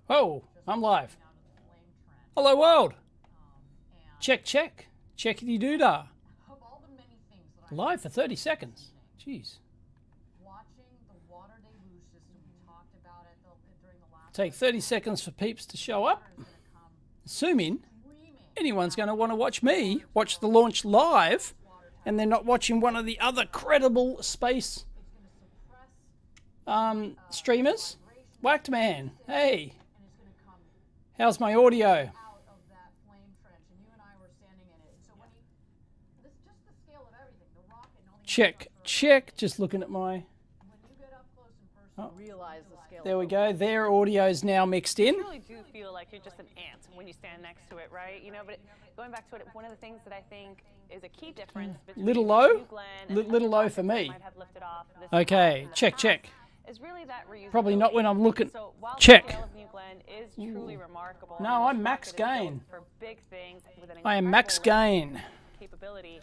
Oh, I'm live. Hello, world. Check, check. Checkity-doo-dah. Live for 30 seconds. Jeez. Take 30 seconds for peeps to show up. Assuming anyone's going to want to watch me watch the launch live and they're not watching one of the other credible space streamers. Whacked man, hey. How's my audio? Check, check. Just looking at my... Oh. There we go. Their audio is now mixed in. You really do feel like you're just an ant when you stand next to it, right? You know, but going back to it, one of the things that I think is a key difference between little low, and little low for me. Might have lifted off this okay, check, check. Is really that probably not when I'm looking. So while check. The scale of New Glenn is truly remarkable. No, I'm max gain. For big things with an I am max gain. Capability.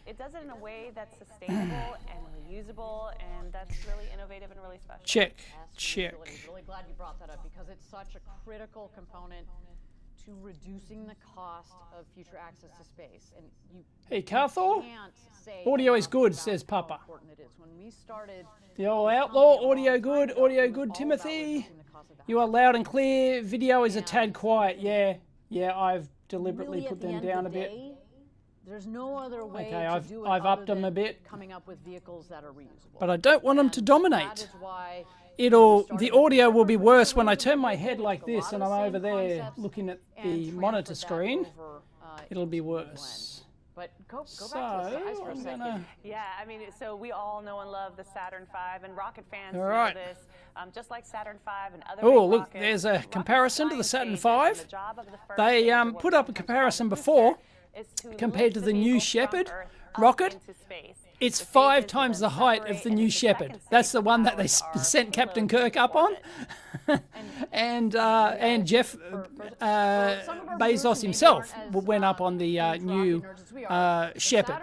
It does it in a way that's sustainable and reusable, and that's really innovative and really special. Check, check. Really glad you brought that up because it's such a critical component to reducing the cost of future access to space. And you hey, Carthor, audio is good, says Papa. The old outlaw, audio good, Timothy. You are loud and clear. Video is a tad quiet. Yeah, I've deliberately put them down a bit. There's no other way okay, to do it I've upped them a bit. Coming up with vehicles that are reusable. But I don't want them to dominate. The audio will be worse when I turn my head like this and I'm over there looking at the monitor screen. It'll be worse. But go so back to the size for a second. Yeah, I mean, so we all know and love the Saturn V, and rocket fans all right. know this. Just like Saturn V and other oh, look, rockets, there's a comparison to the Saturn V. They put up a comparison before compared to the New Shepard rocket. It's 5 times the height of the New Shepard. That's the one that they sent Captain Kirk up on. and Jeff Bezos himself went up on the new Shepard.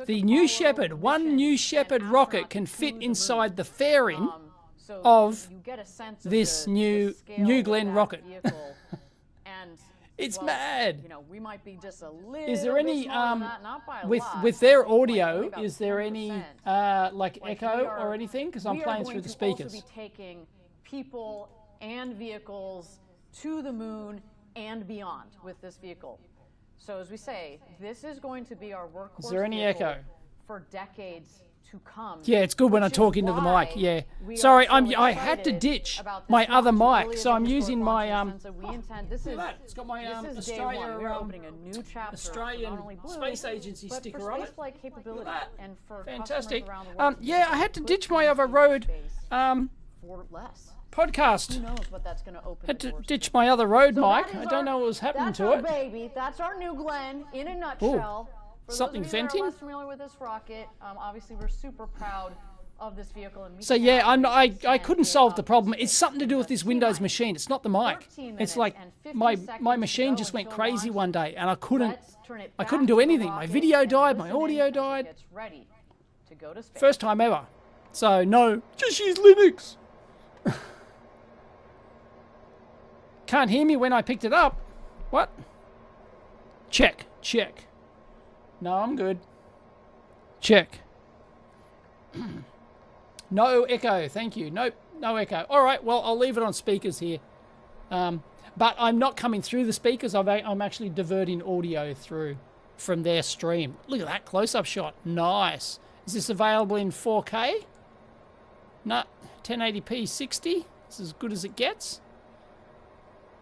The New Shepard, one New Shepard rocket can fit inside the fairing of this New Glenn rocket. It's mad. You know, we might be just a little is there any with their their audio? Is there any like echo or anything? Because I'm playing through the speakers. We are going to also be taking people and vehicles to the moon and beyond with this vehicle. So as we say, this is going to be our workhorse. Is there any echo for decades to come? Yeah, it's good when I talk into the mic. Yeah. Sorry, I had to ditch my other mic, so I'm using my This is it's got my Australian Space Agency sticker on it. Capability and for fantastic. Yeah, I had to ditch my other road podcast. Who knows what that's going to open? Had to ditch my other road mic. I don't know what was happening to it. Baby, that's our New Glenn in a nutshell. Ooh, something venting. Less familiar with this rocket. Obviously, we're super proud of this vehicle. And so yeah, I couldn't solve the problem. It's something to do with this Windows machine. It's not the mic. It's like my machine just went crazy one day, and I couldn't do anything. My video died. My audio died. First time ever. So no, just use Linux. Can't hear me when I picked it up. What? Check. No, I'm good. Check. No echo, thank you. Nope, no echo. All right, well, I'll leave it on speakers here. But I'm not coming through the speakers. I'm actually diverting audio through from their stream. Look at that close-up shot. Nice. Is this available in 4K? No, 1080p 60. It's as good as it gets.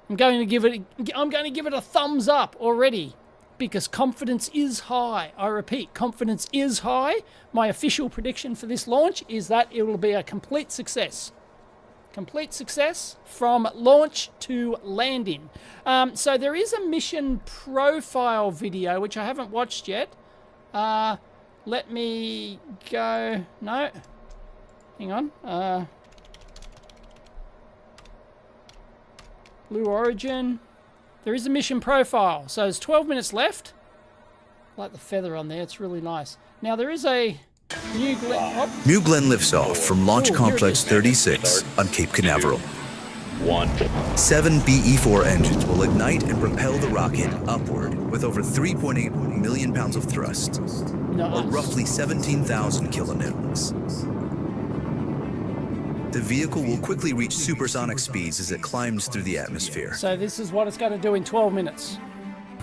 I'm going to give it a thumbs up already because confidence is high. I repeat, confidence is high. My official prediction for this launch is that it will be a complete success. Complete success from launch to landing. So there is a mission profile video which I haven't watched yet. Let me go. No. Hang on. Blue Origin. There is a mission profile. So there's 12 minutes left. I like the feather on there. It's really nice. Now there is a New Glenn. New Glenn lifts off from Launch Complex 36 on Cape Canaveral. 1. 7 BE-4 engines will ignite and propel the rocket upward with over 3.8 million pounds of thrust, or roughly 17,000 kilonewtons. The vehicle will quickly reach supersonic speeds as it climbs through the atmosphere. So this is what it's going to do in 12 minutes.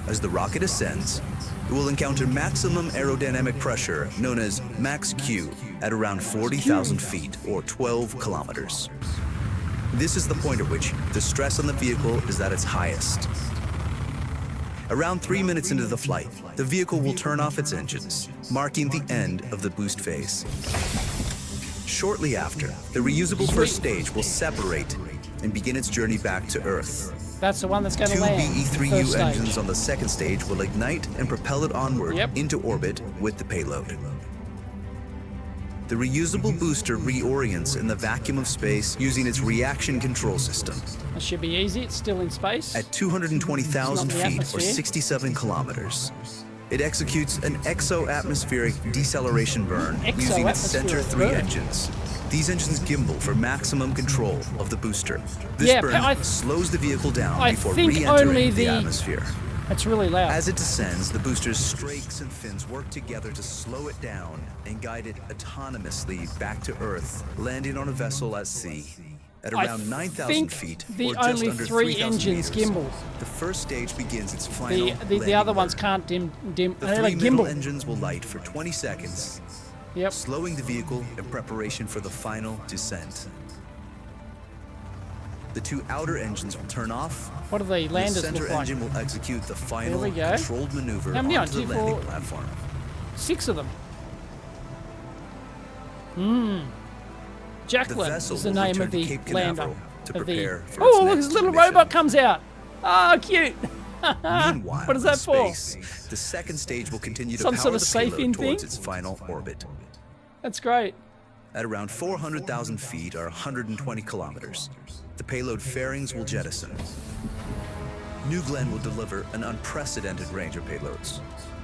As the rocket ascends, it will encounter maximum aerodynamic pressure, known as max Q, at around 40,000 feet, or 12 kilometers. This is the point at which the stress on the vehicle is at its highest. Around 3 minutes into the flight, the vehicle will turn off its engines, marking the end of the boost phase. Shortly after, the reusable first stage will separate and begin its journey back to Earth. That's the one that's going to 2 land. BE-3U engines on the second stage will ignite and propel it onward into orbit with the payload. The reusable booster reorients in the vacuum of space using its reaction control system. That should be easy. It's still in space. At 220,000 It's not the feet, or atmosphere. 67 kilometers, it executes an exo-atmospheric deceleration burn using its center Exo-atmospheric 3 burn. engines. These engines gimbal for maximum control of the booster. This Yeah, burn slows the vehicle down I before think re-entering only the the- atmosphere. It's really loud. As it descends, the booster's strakes and fins work together to slow it down and guide it autonomously back to Earth, landing on a vessel at sea. At around 9,000 feet, the or just only under 3 3,000 engines meters, gimbal. the first stage begins its final The landing other ones burn. can't dim. The They're 3 like middle gimbal. engines will light for 20 seconds, Yep. slowing the vehicle in preparation for the final descent. The 2 outer engines will turn off. What do the landers The center look like? engine will execute the final we go. controlled maneuver How many onto the on? 2, landing 4? platform. 6 of them. The Jacqueline vessel is the will name return of to the Cape lander. Canaveral to Of the... prepare for Oh, its look, next this little mission. robot comes out. Oh, cute. Meanwhile, What is that in for? space, the second stage will continue to Some power sort of the safe-in payload thing? towards its final orbit. That's great. At around 400,000 feet, or 120 kilometers, the payload fairings will jettison. New Glenn will deliver an unprecedented range of payloads.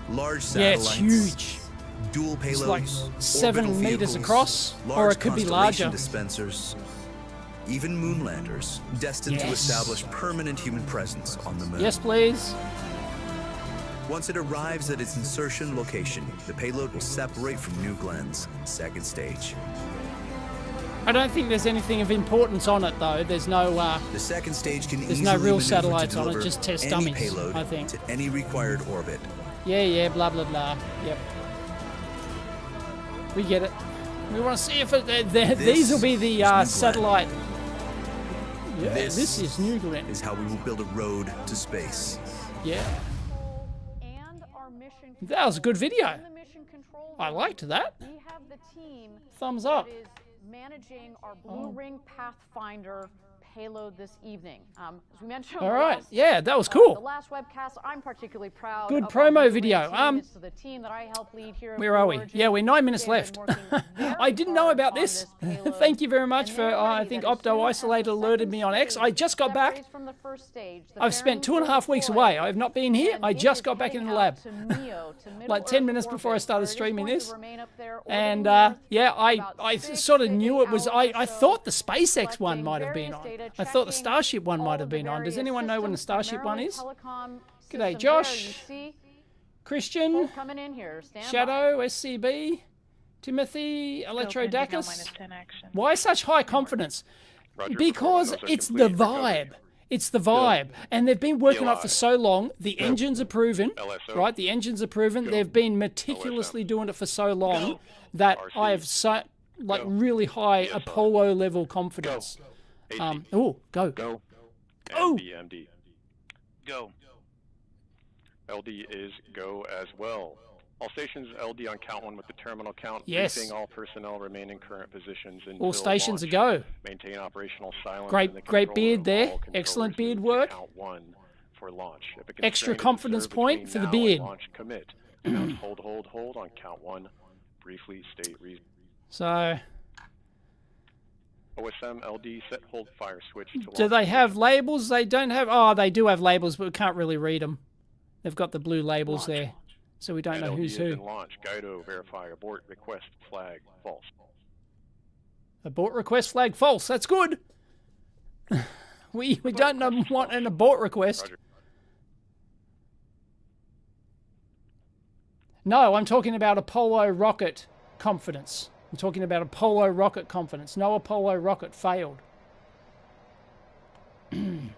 Large Yeah, satellites, it's huge. dual payloads, It's like 7 orbital meters vehicles, across, or large it could be constellation larger. dispensers, even moonlanders destined to Yes. establish permanent human presence on the moon. Yes, please. Once it arrives at its insertion location, the payload will separate from New Glenn's second stage. I don't think there's anything of importance on it, though. There's no... The second stage can There's easily no real maneuver to satellites on it, deliver just test any dummies, payload I think. to any required orbit. Yeah, blah, blah, blah. Yep. We get it. We want to see if these will be is the New Glenn. satellite. Yeah, This this is New Glenn. is how we will build a road to space. Yeah. And our mission That was a good video. in the mission control I room, liked that. we have the team Thumbs up. that is managing our Blue Ring Pathfinder payload this evening. As we mentioned, All right. last, Yeah, that was the cool. last webcast, I'm particularly proud Good of our promo Blue Ring video. team. It's the team that I help lead here at Where are we? Origin. Yeah, we're 9 minutes They've left. been working very I didn't know hard about on this. payload, Thank you very much and for, they're I ready think that as soon Opto as Isolate the alerted second me on X. stage I just got back. separates from the first stage, the I've spent Baron 2.5 will weeks deploy, away. I have not been here. and I it just is got back in heading the lab. out to MEO, to Middle Like 10 Earth minutes before I orbit, started where it is streaming going to this. remain up there And orbiting Earth yeah, about I 6 sort of to 8 knew it was. hours I or so, thought the SpaceX one collecting might have been various on. data, I thought the checking Starship one all might of have the been on. Does various anyone know when the systems, Starship one primarily is? telecom G'day, systems Josh. there. You see Christian, folk coming in here. Stand by. Shadow, SCB, Timothy, Electrodacus. Why such high confidence? Because it's the vibe. It's the vibe. And they've been working on it for so long. The engines are proven, right? The engines are proven. They've been meticulously doing it for so long that I have like really high Apollo level confidence. Oh, go. Go. Oh. MD. Go. LD is go as well. All stations LD on count 1 with the terminal count. Yes. Briefing all personnel remain in current positions until All stations launch. a go. Maintain operational silence. Great- in the great control beard room. there. All control Excellent beard resume to work. Count 1 for launch. If a Extra constraint is confidence observed point between for the now and beard. Launch commit. Count, hold on count 1. Briefly state reason. So, OSM LD set hold fire switch to do launch. they have labels? They don't have. Oh, they do have labels, but we can't really read them. They've got the blue labels there, so we don't know LD who's is who. in launch. Guido verify abort request flag false. Abort request flag false. That's good. We don't want an abort request. Roger. No, I'm talking about Apollo rocket confidence. I'm talking about Apollo rocket confidence. No Apollo rocket failed. And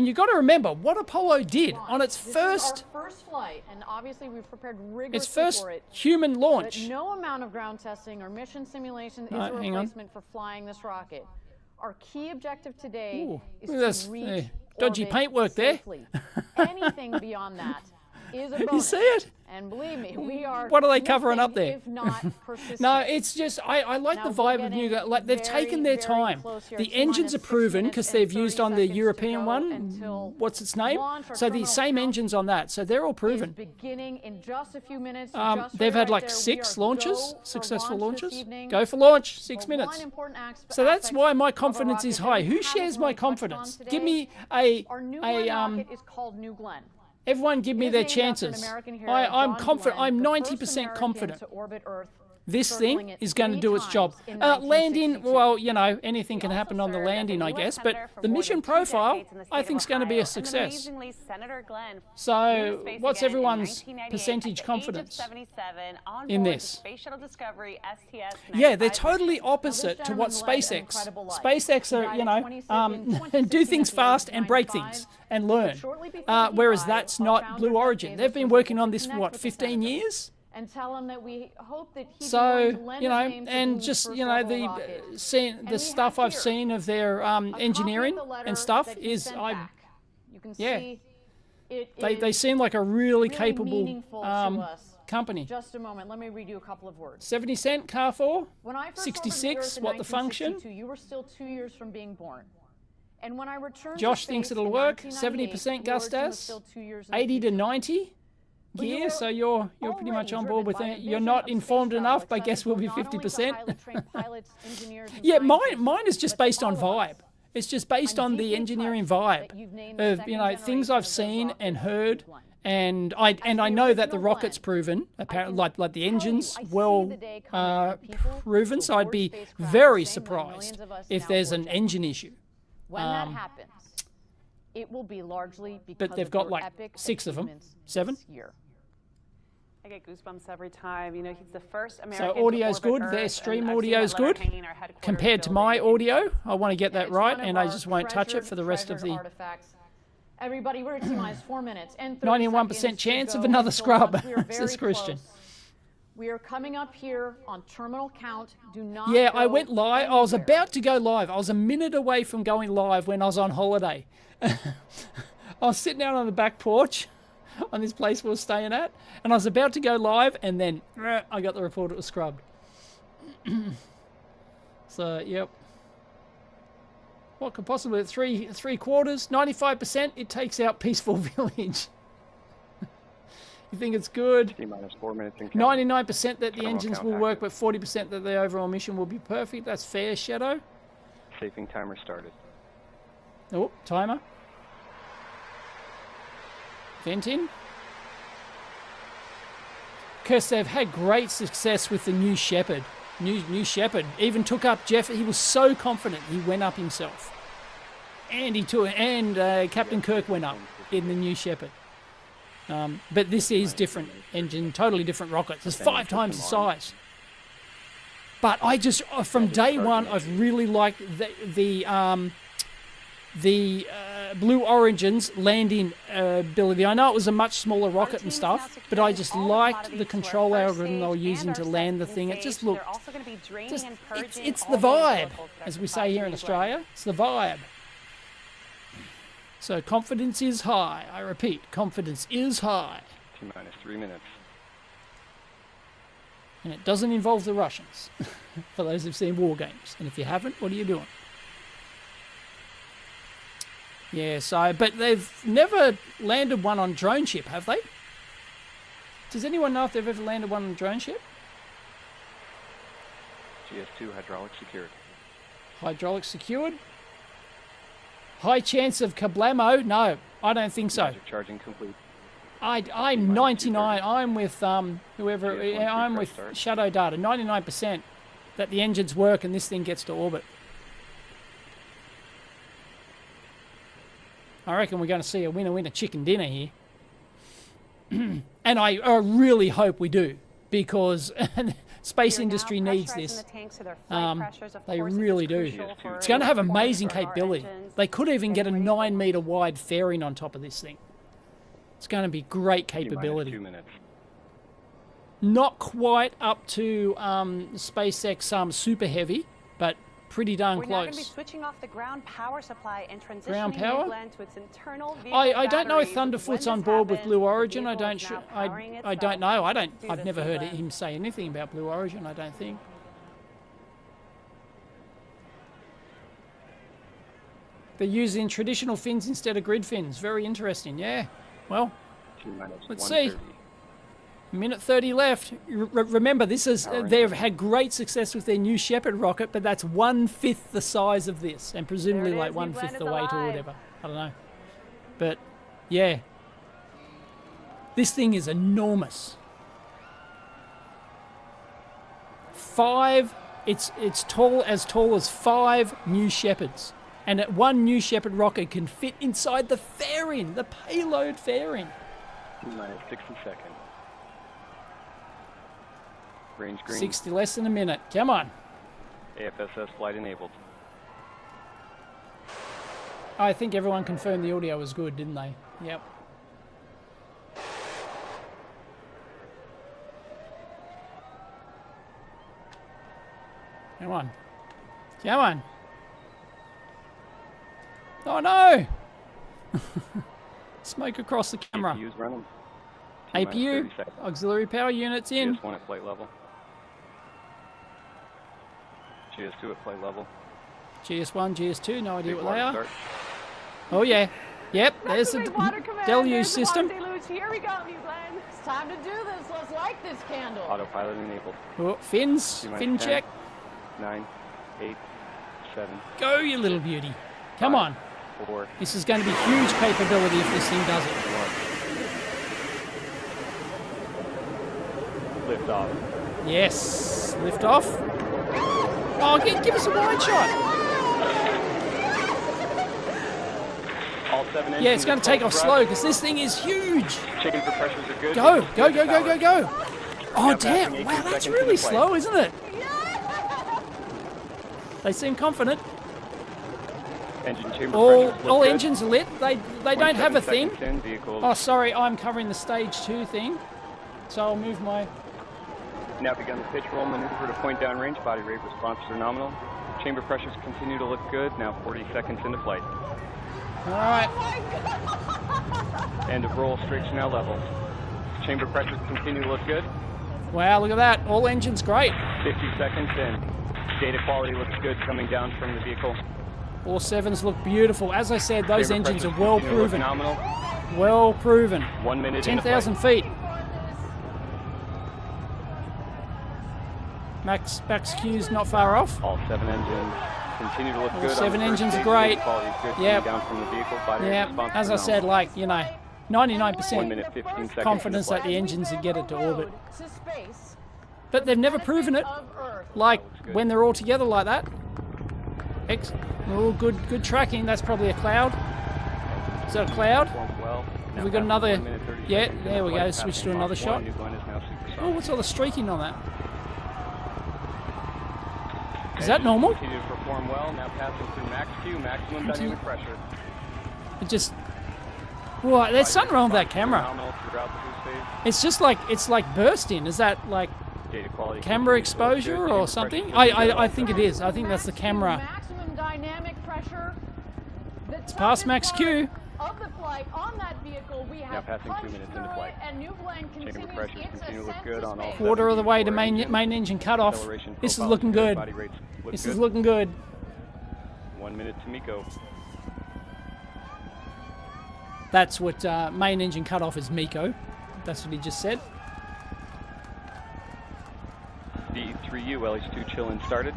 you got to remember what Apollo did on its This first, is our first flight, and obviously we've prepared its rigorously first for it. human But launch. no amount of ground testing or mission simulation is No, a hang on. replacement for flying this rocket. Our key objective today Ooh, is look at this, to reach dodgy orbit paintwork there. safely. Anything beyond that is a bonus. You see it? And believe me, we are. What are they covering up nothing there? If not persistent. No, it's just I like Now the we're vibe of getting New. Like they've very, taken their very time. close here. The T-minus engines are 6 proven minutes because and they've 30 used on the seconds to European go one. until What's its name? launch. Our So the terminal same count engines on that. So they're all is proven. beginning in just a few minutes. They've had like 6 launches, successful launches. Go for launch, 6 minutes. So that's why my confidence is high. Who shares my confidence? Give me Our new rocket is called New Glenn. everyone give me It is their named after an chances. American hero, I'm John confident. Glenn, I'm the 90% first American confident. to orbit Earth, This circling thing it is going to 3 do its job. times in Landing, 1962. well, you know, anything can He happen also on the served as landing, a I U.S. guess. senator But for the more mission than 2 profile, decades in the I state think, is of going to be Ohio. a success. And amazingly, Senator Glenn flew So, space what's again in everyone's 1998 percentage at the confidence age of 77 on in board this? the Space Shuttle Discovery STS. Yeah, they're 95 totally mission. opposite to what gentleman led an SpaceX. incredible life. SpaceX He are, died you in know, 2016 do things at the age fast of and break 95. things and learn. Shortly before he Whereas died, that's our not founder, Blue Jeff Origin. Bezos, They've been was working able on to this for connect what, with the 15 senator years? and tell him that we hope that he'd be So, willing to lend you his know, name to and Blue's just, first you know, orbital the rocket. the we stuff have I've here seen of their a copy of engineering the letter and stuff that he is, sent back. You can yeah. see it they is seem like a really really capable meaningful to us. company. Just a moment, let me read you a couple of words. 70 cent car for? When I first 66, orbited the Earth in what the function? 1962, you were still 2 years from being born. And when I returned Josh to thinks space it'll in work. 1998, 70% Blue Origin was Gustas. still 2 years in the 80 to future. 90 But you gears, were so you're pretty much on already board with driven that. by a You're vision not of informed space enough, travel I guess we'll be accessible not only to 50%. highly trained pilots, engineers, and Yeah, scientists, mine is just but to based on all of us. vibe. It's just based I'm on the deeply engineering touched vibe that you've named the of, second you know, things generation I've of those seen and rockets heard. New Glenn. And I the know that the original rocket's Glenn, proven, apparently, like the tell you, engine's I see well the day coming when people proven. will So I'd board be spacecraft very the same way surprised millions of us if now there's board an jets. engine issue. When that happens, it will be largely because But they've of got your like epic 6 of them, achievements 7. this year. I get goosebumps every time. You know, he's the first American So audio's to orbit good. Earth, Their and stream I've seen audio's that letter good hanging in our headquarters compared to my building. audio. I want to get that It's right, one of and I our just won't touch it for the rest of treasured the artifacts. Everybody, we're at T-minus 4 minutes and 30 91% seconds to chance of go another until scrub, launch. We are says very Christian. close. We are coming up here on terminal count. Do not Yeah, I go went live. I was anywhere. about to go live. I was a minute away from going live when I was on holiday. I was sitting out on the back porch on this place we were staying at, and I was about to go live, and then I got the report it was scrubbed. So, yep. What could possibly, three quarters, 95%, it takes out Peaceful Village. You think it's good? T-minus 4 minutes and counting. 99% that the Terminal engines count will work, but active. 40% that the overall mission will be perfect. That's fair, Shadow. Safing timer started. Oh, timer. Venting. Because they've had great success with the new Shepard. New Shepard even took up Jeff. He was so confident he went up himself, and Captain Kirk went up in the new Shepard. But this is different engine, totally different rockets. It's 5 times the size. But I just from day one I've really liked the Blue Origin's landing ability. I know it was a much smaller rocket and stuff, but I just liked the control algorithm they were using to land the thing. It just looked, it's the vibe, as we say here in Australia. It's the vibe. So confidence is high. I repeat, confidence is high. T-minus 3 minutes. And it doesn't involve the Russians, for those who've seen War Games. And if you haven't, what are you doing? Yeah, so, but they've never landed one on drone ship, have they? Does anyone know if they've ever landed one on drone ship? GS2 hydraulic secured. Hydraulic secured? High chance of kablamo? No, I don't think so. Magic charging complete. I'm 99. I'm with whoever. I'm with start. Shadow Data. 99% that the engines work and this thing gets to orbit. I reckon we're going to see a winner chicken dinner here. And I really hope we do, because space industry needs this. They really do. It's going to have amazing capability. They could even get a 9-meter wide fairing on top of this thing. It's going to be great capability. 2 minutes. Not quite up to SpaceX Super Heavy, but pretty darn We're now going to be close. switching off the ground power supply and transitioning Ground power? New Glenn to its internal vehicle I don't know if batteries. Thunderfoot's When on this board with happens, Blue the Origin. I vehicle don't. is now I powering don't itself know. I don't. through I've this never heard Glenn. him say anything about Blue Origin. I don't think. They're using traditional fins instead of grid fins. Very interesting. Yeah. Well, let's see. Minute 30 left. Remember, this is they've had great success with their new Shepard rocket, but that's 1/5 the size of this, and presumably There it like is, 1/5 New the Glenn is weight or alive. whatever. I don't know. But yeah, this thing is enormous. It's tall as 5 New Shepards, and that one New Shepard rocket can fit inside the fairing, the payload fairing. Minus 60 seconds. Range green. 60 less than a minute. Come on. AFSS flight enabled. I think everyone confirmed the audio was good, didn't they? Yep. Come on. Come on. Oh no! Smoke across the camera. APU's running. APU, 30 seconds. auxiliary power units in. GS1 at flight level. GS2 at flight level. GS1, GS2, no idea Big what they water are. start. Oh yeah. Yep, there's the Big water command. deluge There's the system. water deluge. Here we go, New Glenn. It's time to do this. Let's light this candle. Autopilot enabled. Oh, fins, T-minus fin 10, check. 9, 8, 7, Go, you little beauty. Come 5, on. 4, This is going to be huge capability if this thing does it. 1. Lift off. Yes. Lift off. Oh, give us a wide shot. All 7 engines. Yeah, it's going to take off thrust. slow because this thing is huge. Checking for pressures are good. Go, go, go, go, go, go. Oh, Now damn. passing Wow, 18 that's seconds really into flight. slow, isn't it? They seem confident. Engine chamber All pressures look good. engines are lit. They don't have a 27 thing. seconds in, vehicles. Oh, sorry, I'm covering the stage 2 thing. So I'll move my... Now begun the pitch roll maneuver to point down range. Body rate responses are nominal. Chamber pressures continue to look good. Now 40 seconds into flight. All right. End of roll. Strakes now level. Chamber pressures continue to look good. Wow, look at that. All engines great. 50 seconds in. Data quality looks good coming down from the vehicle. All 7s look beautiful. As I said, those Chamber engines are pressures well continue to look proven. Nominal. Well proven. 1 minute into 10,000 flight. feet. Max Q's not far off. All 7 engines continue to look All good. on 7 the first engines are stage. great. Data quality is good Yep. coming down from the vehicle. Body rate Yeah, responses as are I said, nominal. like, 1 99% minute 15 seconds confidence into that the flight. engines would get it to orbit. To space. But they've never proven it. Of Earth. Like, good. when they're all together like that. Oh, good tracking. That's probably a cloud. Is that a cloud? Performed well. Now we got passing another- 1 minute 30 yeah, seconds there into we go. flight, Switch to passing another Mach 1. shot. New Glenn is now supersonic. Oh, what's all the streaking on that? Is that normal? Continue to perform well. Now passing through max Q, maximum dynamic pressure. It just... Well, there's something wrong with that camera. Nominal throughout the boost phase. It's just like, it's like bursting. Is that like Data quality camera continues to look good. exposure Chamber or something? pressures look good. I think it is. I think that's the camera. Maximum dynamic pressure. It's past max Q. Of the flight on that vehicle, we have passing 2 minutes into flight. And New Glenn continues pressures its continue to look ascent good to on all space. Quarter of the way to Four engines. main engine cutoff. Acceleration This is profiles looking good. Body rates look This good. is looking good. 1 minute to MECO. That's what main engine cutoff is, MECO. That's what he just said. D3U LH2 chill-in started.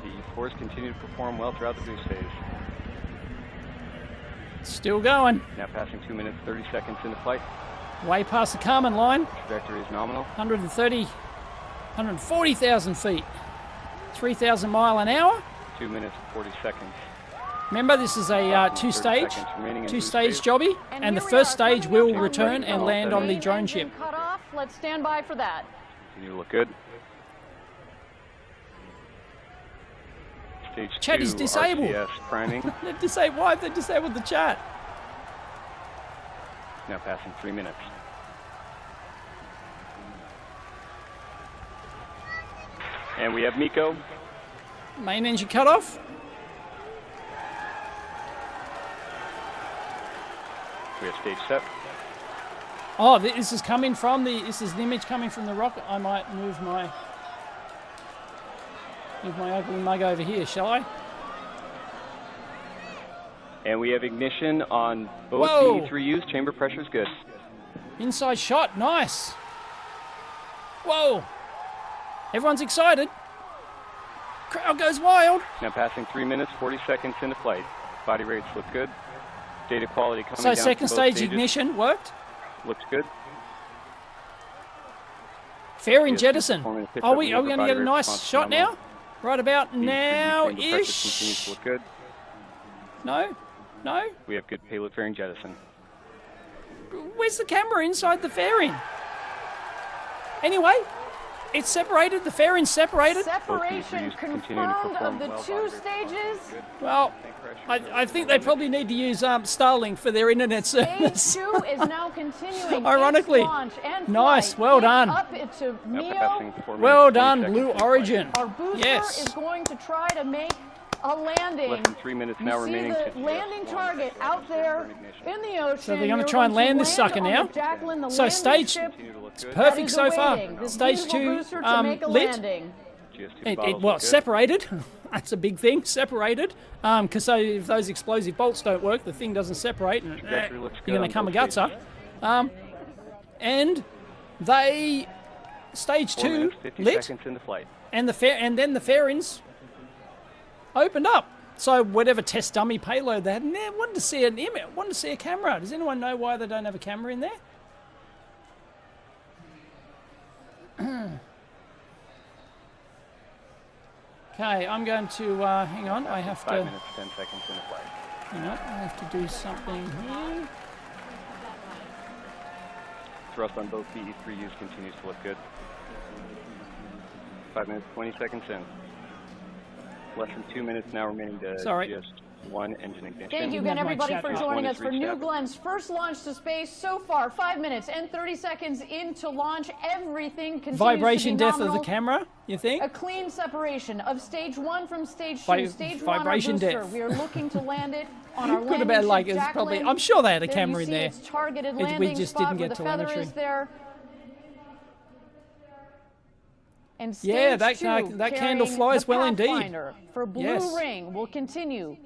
The E4s continue to perform well throughout the boost phase. Still going. Now passing 2 minutes, 30 seconds into flight. Way past the Kármán line. Trajectory is nominal. 140,000 feet. 3,000 mile an hour. 2 minutes, 40 seconds. Remember, this is a two-stage jobby, and the first stage will return and land on the drone ship. Cut off. Let's stand by for that. Continue to look good. Stage Chat 2, is disabled. RCS priming. Why have they disabled the chat? Now passing 3 minutes. And we have MECO. Main engine cut off. We have stage set. Oh, this is coming from the. This is the image coming from the rocket. I might move my ugly mug over here, shall I? And we have ignition on both Whoa. BE3Us. Chamber pressure is good. Inside shot, nice. Whoa! Everyone's excited. Crowd goes wild. Now passing 3 minutes, 40 seconds into flight. Body rates look good. Data quality coming So down. second from both stage stages. ignition worked. Looks good. Fairing Yes, jettison. performing a Are we pickup going to body get a nice response shot now? phenomenal. Right about BE3U chamber pressure continues now-ish. to look good. No? No? We have good payload fairing jettison. Where's the camera inside the fairing? Anyway, it's separated. The fairing's separated. Separation BE3Us continue to confirmed perform of the well. two Body rates stages. good. Well, I think they probably need to use Starlink for their internet Stage service. 2 is now continuing. Ironically. its launch and Nice, flight. well It's done. Up into Now MEO. passing 4 Well minutes, 20 done, seconds Blue into flight. Origin. Our booster Yes. is going to try to make a landing. Less than 3 minutes You now see remaining the to landing target out there in the ocean. So they're gonna You're try and going to land this sucker on now. the Jacqueline, the So landing stage- ship Continue to look It's good. that perfect is so far. awaiting this Stage beautiful 2 booster to make a lit. landing. GS2 bottles Well, look good. separated. That's a big thing. Separated. Because so if those explosive bolts don't work, the thing doesn't separate, and Trajectory looks you're good going to on come both a gutser. And they stage 4 2 minutes, 50 lit, seconds into flight. and then the fairings opened up. So whatever test dummy payload they had, and they wanted to see an image, wanted to see a camera. Does anyone know why they don't have a camera in there? Okay, I'm going to hang on. I have 5 to. minutes, 10 seconds into flight. Hang on, I have to do something here. Thrust on both BE3Us continues to look good. 5 minutes, 20 seconds in. Less than 2 minutes now remaining to Sorry. just one engine ignition. Thank you Didn't again, have my everybody, chat for up. joining One us is for reached New out. Glenn's first launch to space so far. 5 minutes and 30 seconds into launch. Everything continues Vibration to be death of the nominal. camera, you think? A clean separation of stage 1 from stage 2. Vi- Stage 1, our vibration booster. death. We are looking to land it on our Could have landing been ship, like it's probably. Jacqueline. I'm sure they had a There camera you in see there. its targeted We landing just spot didn't where get the feather telemetry. is there. And Yeah, stage that 2, that candle carrying flies the well indeed. Pathfinder for Blue Yes. Ring will continue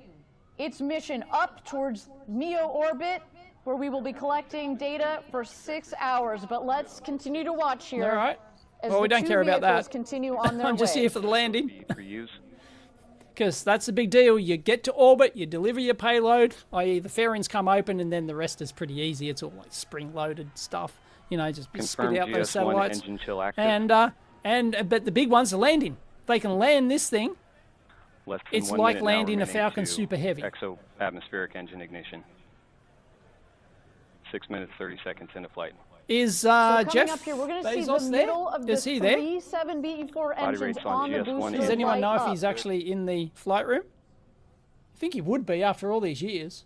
its mission up towards MEO orbit, where we will be collecting data for 6 hours. But let's continue to watch here. All right. As Well, we the don't two care about vehicles that. continue on their I'm just way. here for the landing. BE3Us. Because that's the big deal. You get to orbit, you deliver your payload, i.e. the fairings come open, and then the rest is pretty easy. It's all like spring-loaded stuff. You know, just Confirmed spit out those GS1 satellites. engine chill active. But the big one's the landing. They can land this thing. Less than It's 1 like minute now landing a remaining Falcon to Super Heavy. Exo-atmospheric engine ignition. 6 minutes, 30 seconds into flight. Is So coming Jeff up here, we're going to see Bezos the there? middle of Is the he there? 3 7BE4 engines rates on on the GS1 booster. is- Does anyone know light if up. he's actually in the flight room? I think he would be after all these years.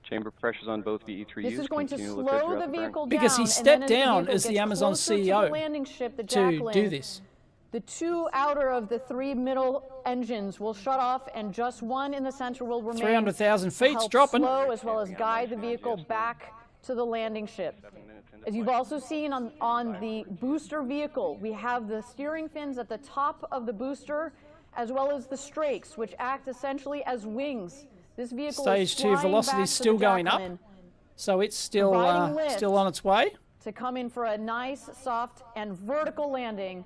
Chamber pressures on both BE3Us This is going to continue look good slow throughout the burn. vehicle Because he down, stepped and then down vehicle as the gets Amazon closer to CEO the landing ship, the to Jacqueline. do this. The 2 outer of the 3 middle engines will shut off, and just 1 in the center will remain. 300,000 to feet's help dropping. slow as well as guide the vehicle back to the landing ship. As you've also seen on the booster vehicle, we have the steering fins at the top of the booster, as well as the strakes, which act essentially as wings. This vehicle Stage is 2 flying velocity back is to still the going up. Jacqueline So it's still Providing lift. still on its way. to come in for a nice, soft, and vertical landing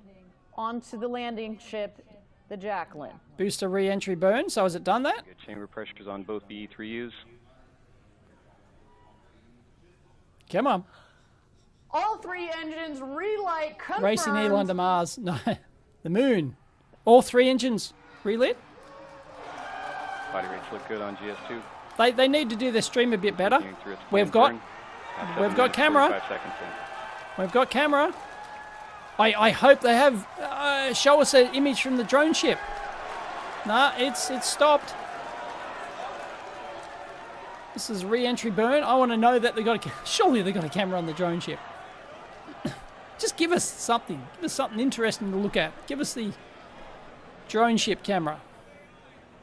onto the landing ship, the Jacqueline. Booster re-entry burn. So has it done that? Good chamber pressures on both BE3Us. Come on. All 3 engines relight confirmed. Racing Elon to Mars. No, the moon. All 3 engines relit. Body rates look good on GS2. They need to do their stream a bit better. Continuing through its We've planned got burn. we've got camera. 45 seconds in. We've got camera. I hope they have show us an image from the drone ship. Nah, it's stopped. This is re-entry burn. I want to know that they got surely they got a camera on the drone ship. Just give us something. Give us something interesting to look at. Give us the drone ship camera.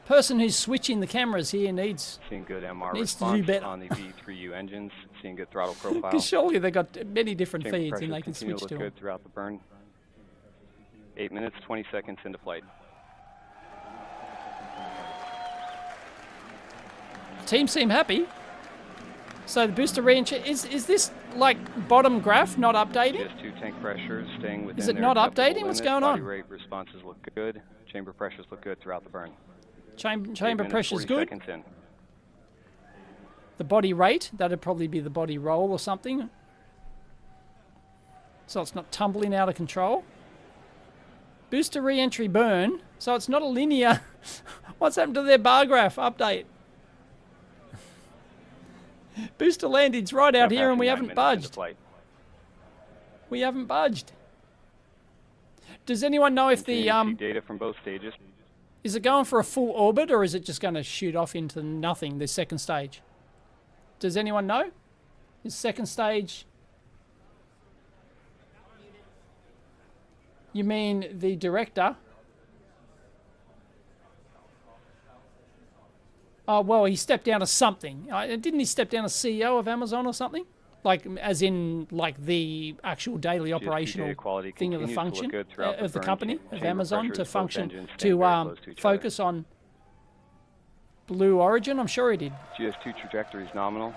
Person who's switching the cameras here needs Seeing good MR needs to do response better. on the V3U engines. Seeing good throttle profile. because surely they got many different Chamber feeds and pressures they can continue switch to to look them. good throughout the burn. 8 minutes, 20 seconds into flight. Team seem happy. So the booster re-entry is this like bottom graph not updating? GS2 tank pressures staying within Is it their not acceptable updating? What's limits. going Body on? rate responses look good. Chamber pressures look good throughout the burn. Chamber 8 minutes, pressure's 40 good. seconds in. The body rate, that'd probably be the body roll or something. So it's not tumbling out of control. Booster re-entry burn. So it's not a linear. What's happened to their bar graph? Update. Booster landing's right out Now here and we passing haven't 9 minutes into budged. flight. We haven't budged. Does anyone know if the Continuing to see data from both stages. is it going for a full orbit or is it just going to shoot off into nothing, this second stage? Does anyone know? Is second stage... You mean the director? Oh, well, he stepped down as something. Didn't he step down as CEO of Amazon or something? Like, as in, like, the actual daily operational data quality thing of the continues to look function good throughout of the burn. company, of Chamber Amazon, pressures, to both function, engines staying very to close to each focus on Blue Origin? I'm sure he did. other. GS2 trajectory is nominal.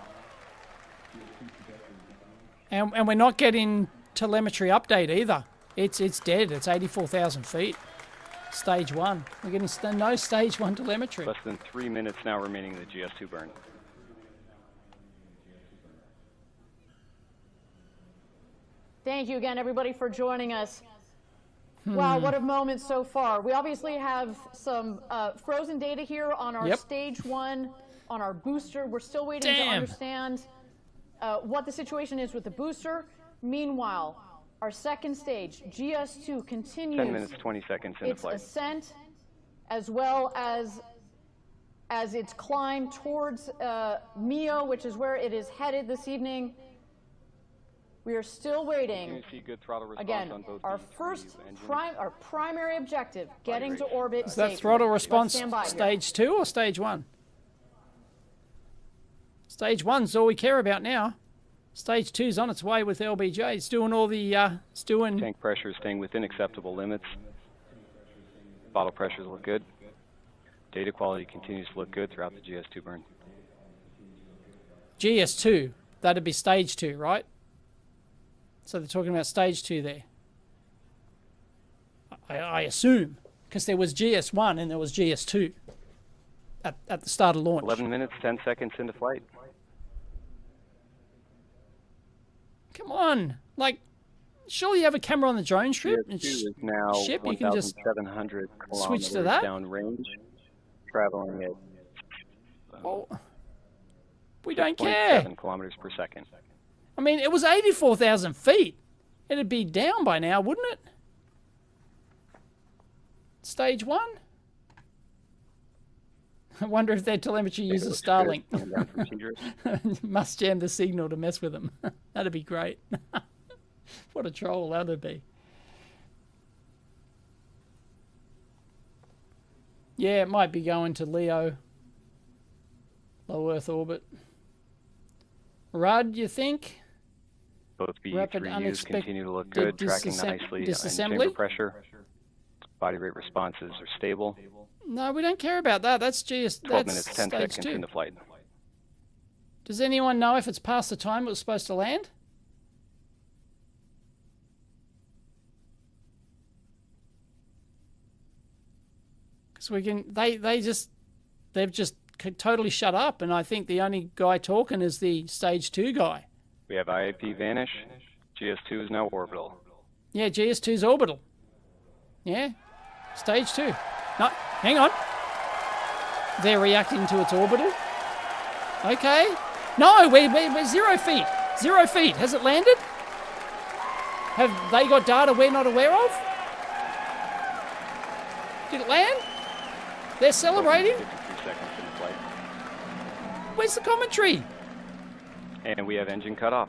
And we're not getting telemetry update either. It's dead. It's 84,000 feet. Stage 1. We're getting no stage 1 telemetry. Less than 3 minutes now remaining in the GS2 burn. Thank you again, everybody, for joining us. Wow, what a moment so far. We obviously have some frozen data here on our Yep. stage 1, on our booster. We're still waiting to Damn. understand what the situation is with the booster. Meanwhile, our second stage, GS2, continues 10 minutes, 20 seconds into its flight. ascent, as well as its climb towards MECO, which is where it is headed this evening. We are still waiting. You see good throttle response Again, on both our these first engines. our primary objective, getting to orbit Is that safely. throttle Let's response stand by here. stage 2 or stage 1? Stage 1's all we care about now. Stage 2's on its way with LBJ. It's doing all the... it's doing... Tank pressure is staying within acceptable limits. Bottle pressures look good. Data quality continues to look good throughout the GS2 burn. GS2. That'd be stage 2, right? So they're talking about stage 2 there. I assume. Because there was GS1 and there was GS2 at the start of launch. 11 minutes, 10 seconds into flight. Come on. Like, surely you have a camera on the drone strip? GS2 is now ship, you can just 1,700 kilometers switch to that? downrange, traveling at Well, we don't care. 0.7 kilometers per second. I mean, it was 84,000 feet. It'd be down by now, wouldn't it? Stage 1? I wonder if their telemetry uses Starlink. Must jam the signal to mess with them. That'd be great. What a troll that'd be. Yeah, it might be going to Leo. Low Earth orbit. Rudd, you think? Both Rapid V3Us continue to look unexpected good, tracking nicely. And disassembly? chamber pressure, body rate responses are stable. No, we don't care about that. That's 12 that's minutes, 10 stage seconds 2. into flight. Does anyone know if it's past the time it was supposed to land? Because we can, they've just totally shut up, and I think the only guy talking is the stage 2 guy. We have IAP vanish. GS2 is now orbital. Yeah, GS2's orbital. Yeah, stage 2. No, hang on. They're reacting to its orbital. Okay. No, we're 0 feet. 0 feet. Has it landed? Have they got data we're not aware of? Did it land? They're celebrating. 53 seconds in flight. Where's the commentary? And we have engine cut off.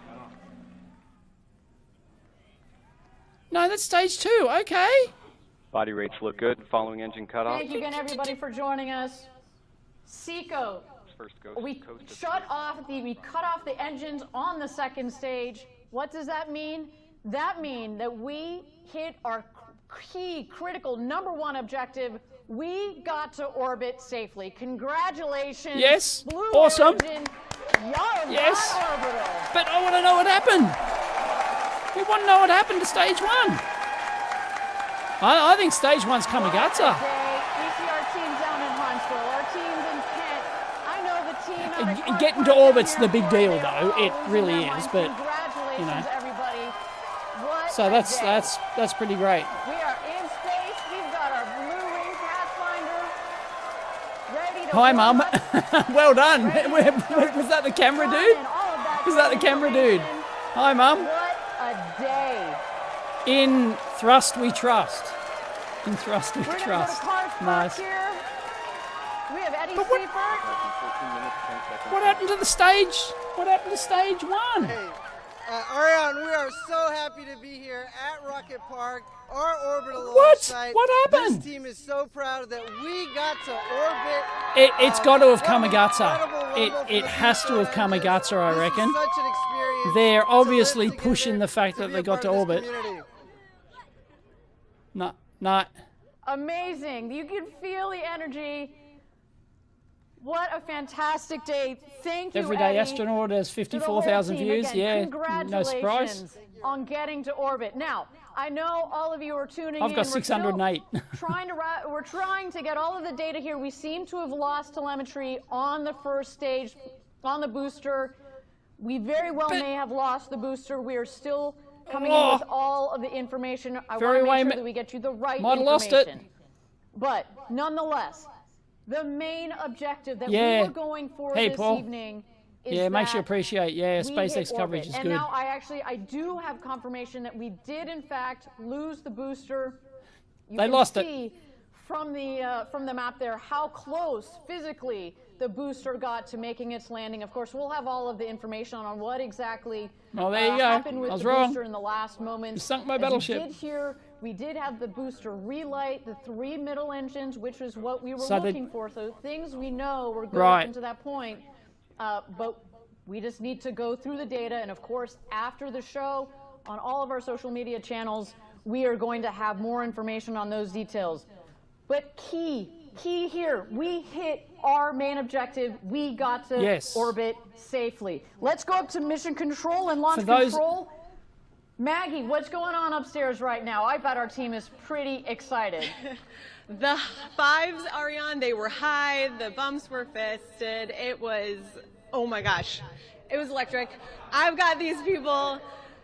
No, that's stage 2. Okay. Body rates look good following engine cut off. Thank you again, everybody, for joining us. MECO. First ghost, We coast to cut off we cut off the engines on the second stage. What does that mean? That means that we hit our key, critical, #1 objective. We got to orbit safely. Congratulations. Yes. Blue Awesome. Origin. Y'all Yes. got orbital. But I want to know what happened. We want to know what happened to stage 1. I think stage 1's Kamigatsa. We see our team down in Huntsville, our teams in Kent. I know the team out at Clark Getting to Park orbit's down the here big deal, in Florida. though. It Oh, really losing their is, minds. but, Congratulations, you know. everybody. What So a that's day. pretty great. We are in space. We've got our blue ring pathfinder ready to Hi, warm Mum. up. Well done. Ready to start Was that the camera fun dude? and all of that Was that the great camera dude? information. Hi, Mum. What a day. In thrust we trust. In thrust we We're going to go trust. to Clark Park Nice. here. We have Eddie But what- Seifert. 14 minutes, 10 seconds. What happened to the stage? What happened to stage 1? Hey, Ariane, we are so happy to be here at Rocket Park, our orbital launch What? site. What happened? This team is so proud that we got to orbit. It's got to have What an Kamigatsa. incredible rumble for It the has to have future. Kamigatsa, I This is reckon. such an experience They're to obviously live pushing together, the fact that be they a got part to of this orbit. community. No. Amazing. You can feel the energy. What a fantastic day. Thank you, Everyday Eddie, astronaut has to the whole 54,000 team. views. Again, Yeah, no surprise. Congratulations on getting to orbit. Now, I know all of you are tuning in. I've got We're 608. still we're trying to get all of the data here. We seem to have lost telemetry on the first stage, on the booster. We very well But- may have lost the booster. We are still coming Oh. in with all of the information. I Very want to well make ma- sure that we get you the right Might have information. lost it. But nonetheless, the main objective that Yeah. we were going for Hey, this Paul. evening is Yeah, makes you that appreciate. Yeah, we SpaceX hit coverage orbit. is and good. now I do have confirmation that we did in fact lose the booster. You They can lost it. see from the map there how close physically the booster got to making its landing. Of course, we'll have all of the information on what exactly Oh, there you go. happened with I was the wrong. booster in the last moments. You sunk my As battleship. You did hear, we did have the booster relight the 3 middle engines, which is what we were So they- looking for. So things we know were good Right. up until that point. But we just need to go through the data. And of course, after the show, on all of our social media channels, we are going to have more information on those details. But key here, we hit our main objective. We got to Yes. orbit safely. Let's go up to mission control and launch For those- control. Maggie, what's going on upstairs right now? I bet our team is pretty excited. The fives, Ariane, they were high, the bumps were fisted. It was, oh my gosh, it was electric. I've got these people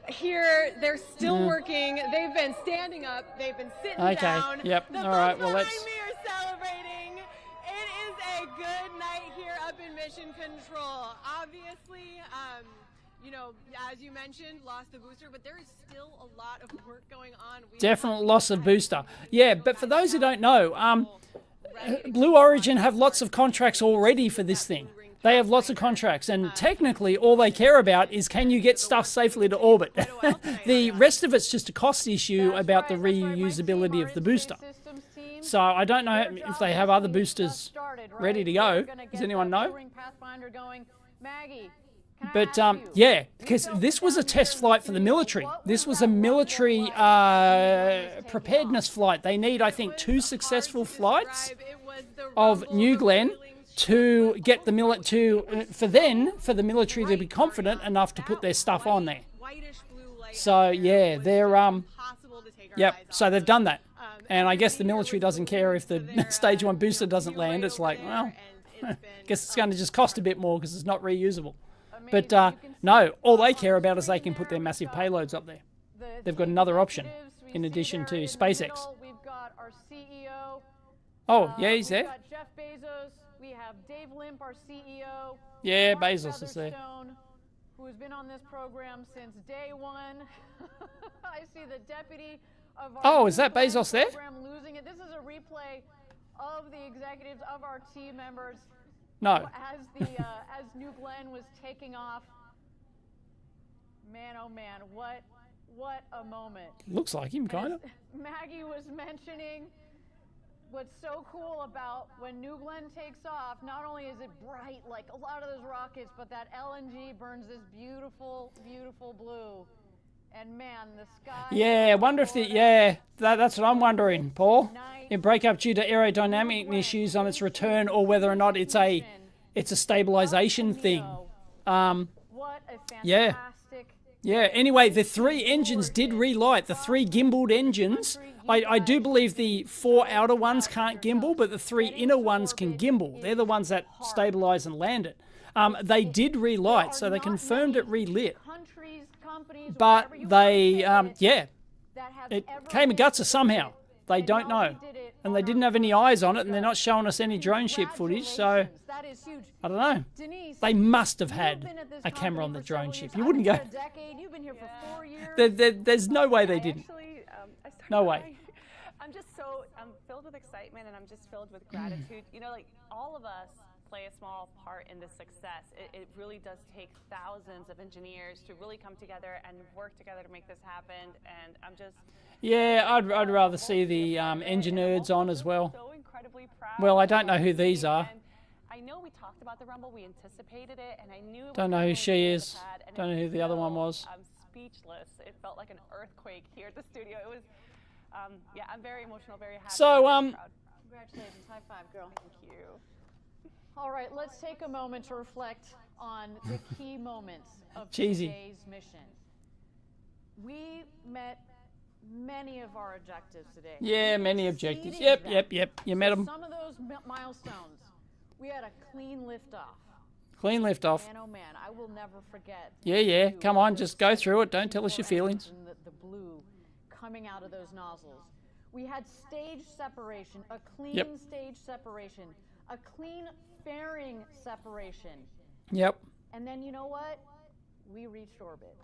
here, they're still working. They've been standing up, they've been sitting Okay, down. yep, The all right, folks well, behind let's- me are celebrating. It is a good night here up in Mission Control. Obviously, you know, as you mentioned, lost the booster, but there is still a lot of work going on. Definite loss of booster. Yeah, but for those who don't know, Blue Origin have lots of contracts already for this thing. They have lots of contracts, and technically all they care about is can you get stuff safely to orbit. The rest of it's just a cost issue about the reusability of the booster. So I don't know if they have other boosters ready to go. Does anyone know? But yeah, because this was a test flight for the military. This was a military preparedness flight. They need, I think, 2 successful flights of New Glenn to get the for the military to be confident enough to put their stuff on there. So yeah, they're yep. So they've done that, and I guess the military doesn't care if the stage 1 booster doesn't land. It's like, well, I guess it's going to just cost a bit more because it's not reusable. But no, all they care about is they can put their massive payloads up there. They've got another option in addition to SpaceX. We've got our CEO. Oh, yeah, he's We've there. got Jeff Bezos. We have Dave Limp, our CEO. Yeah, Mark Bezos is there. Featherstone, who has been on this program since day one. I see the deputy of our Oh, is that New Glenn Bezos there? program losing it. This is a replay of the executives of our team members No. as New Glenn was taking off. Man, oh man, what a moment. Looks like him, kind of. Maggie was mentioning what's so cool about when New Glenn takes off, not only is it bright like a lot of those rockets, but that LNG burns this beautiful, beautiful blue. And man, the sky... Yeah, I wonder if that's what I'm wondering, Paul. It break up due to aerodynamic issues on its return, or whether or not it's a stabilization thing. What a Yeah. fantastic... Yeah, anyway, the 3 engines did relight. The 3 gimbaled engines. I do believe the 4 outer ones can't gimbal, but the 3 inner ones can gimbal. They're the ones that stabilize and land it. They did relight, so they confirmed it relit. But they, it came a gutser somehow. They don't know. And they didn't have any eyes on it, and they're not showing us any drone ship footage, so I don't know. They must have had a camera on the drone ship. You wouldn't go... There's no way they didn't. No way. I'm just so filled with excitement, and I'm just filled with gratitude. You know, like all of us play a small part in this success. It really does take thousands of engineers to really come together and work together to make this happen. And I'm just... Yeah, I'd rather see the engine nerds on as well. So incredibly proud. Well, I don't know who these are. And I know we talked about the Rumble, we anticipated it, and I knew it Don't was know who going to she be is. bad, and Don't it know who the other one was. I'm speechless. It felt like an earthquake here at the studio. It was, yeah, I'm very emotional, very happy. So, very proud. Congratulations. High five, girl. Thank you. All right, let's take a moment to reflect on the key moments of Cheesy. today's mission. We met many of our objectives today. Yeah, many objectives. Yep. You met them. Some of those milestones, we had a clean liftoff. Clean liftoff. Man, oh man, I will never forget. Yeah. Come on, just go through it. Don't tell us your feelings. And the blue coming out of those nozzles. We had stage separation, a clean stage separation, a clean fairing separation. Yep. And then you know what? We reached orbit.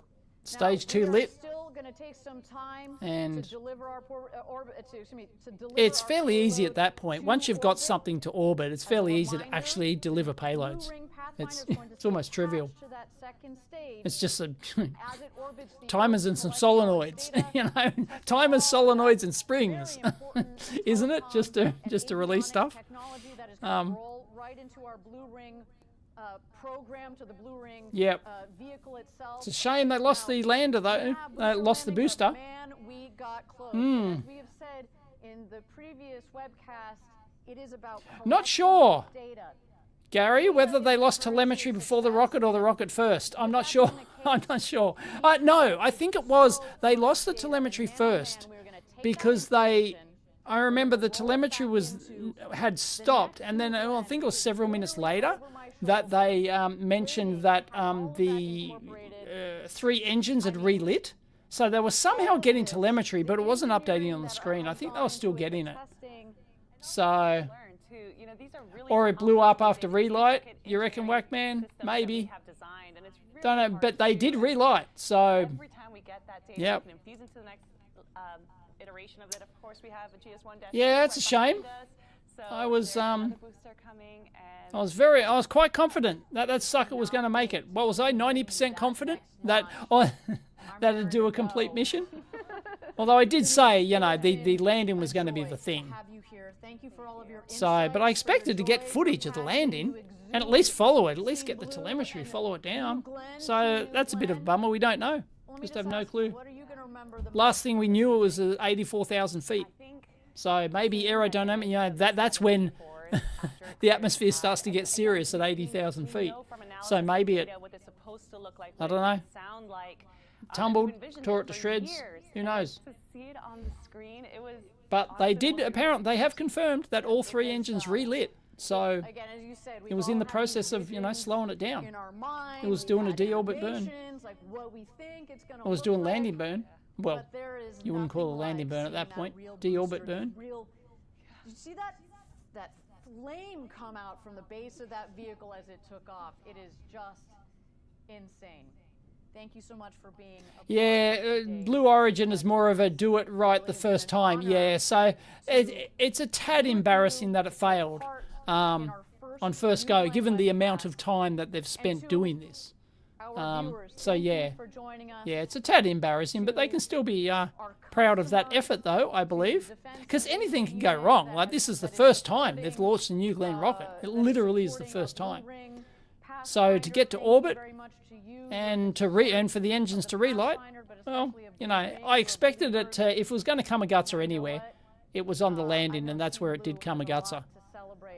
Stage Now, 2 we are lit. still going to take some time And to deliver our orbit. To deliver it's our fairly easy at payload that point. to Once you've got orbit. something to orbit, it's fairly easy to Reminder, actually deliver the payloads. Blue Ring It's Pathfinder is going to it's almost stay trivial. attached to that second stage It's just a as it orbits the timers Earth, and some collecting all solenoids, its data. you know, timers, solenoids, and springs, Very important isn't it? telecom Just to and release avionics stuff. Technology that is going Um, to roll right into our Blue Ring program, to the Blue Ring Yep. vehicle itself. It's a shame they lost the lander though. Lost the booster. Man, we got close. As we have said in the previous webcast, it is about Not sure, data. Gary, whether they lost telemetry before the rocket or the rocket first. I'm not sure. I'm not sure. No, I think it was they lost the telemetry first because they. I remember the telemetry had stopped, and then I think it was several minutes later that they mentioned that the 3 engines had relit. So they were somehow getting telemetry, but it wasn't updating on the screen. I think they were still getting it. So, or it blew up after relight. You reckon, Whackman? Maybe. Don't know, but they did relight. So, Every time we get that data, Yep. we can infuse into the next iteration of it. Of course, we have a GS1 dash. Yeah, it's a shame. So I was, there's another booster coming, and I was quite confident that sucker was going to make it. What was I? 90% confident that that'd do a complete mission. Although I did say, you know, the landing was going to be the thing. So, but I expected to get footage of the landing and at least follow it, at least get the telemetry, follow it down. So that's a bit of a bummer. We don't know. Just have no clue. Last thing we knew, it was 84,000 feet. So maybe aerodynamic, you know, that's when the atmosphere starts to get serious at 80,000 feet. So maybe it supposed to look like, I what don't it know. might sound like. Tumbled, We've envisioned tore it it to for shreds. years, Who and knows? To see it on the screen, it was. But they honestly did, what we apparently, they wanted. have confirmed that all 3 engines relit. So Again, as you said, it was in the process of, you know, slowing it down. in our mind, It was we've doing a had deorbit burn. animations, like what we think it's going to It was look doing like, landing burn. Well, but there is you wouldn't call it a nothing landing like burn at that seeing point. real Deorbit booster, burn. Real, you see that flame come out from the base of that vehicle as it took off. It is just insane. Thank you so much for being a part yeah, of this day. Blue Origin is more of a do it right the first time. Yeah, so it's a tad embarrassing that it failed on first go, given the amount of time that they've spent doing this. Our viewers, So thank you yeah, for joining us. yeah, it's a tad embarrassing, but they can still be proud of that effort, though, I believe, because anything can go wrong. Like, this is the first time they've launched a New Glenn rocket. It literally is the first time. So to get to orbit and for the engines to relight, well, you know, I expected it to, if it was going to Kamagutsa anywhere, it was on the landing, and that's where it did Kamagutsa.